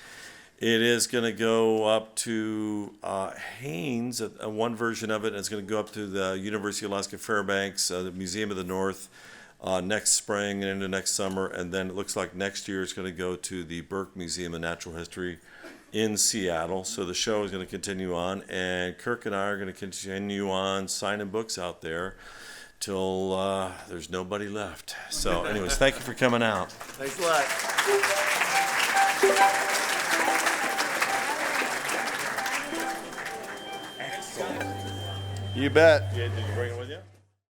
It is going to go up to Haynes, one version of it, and it's going to go up to the University of Alaska Fairbanks, the Museum of the North, next spring and into next summer. And then it looks like next year it's going to go to the Burke Museum of Natural History in Seattle. So the show is going to continue on, and Kirk and I are going to continue on signing books out there till there's nobody left. So anyways, thank you for coming out. Thanks a lot. You bet. Yeah, did you bring it with you?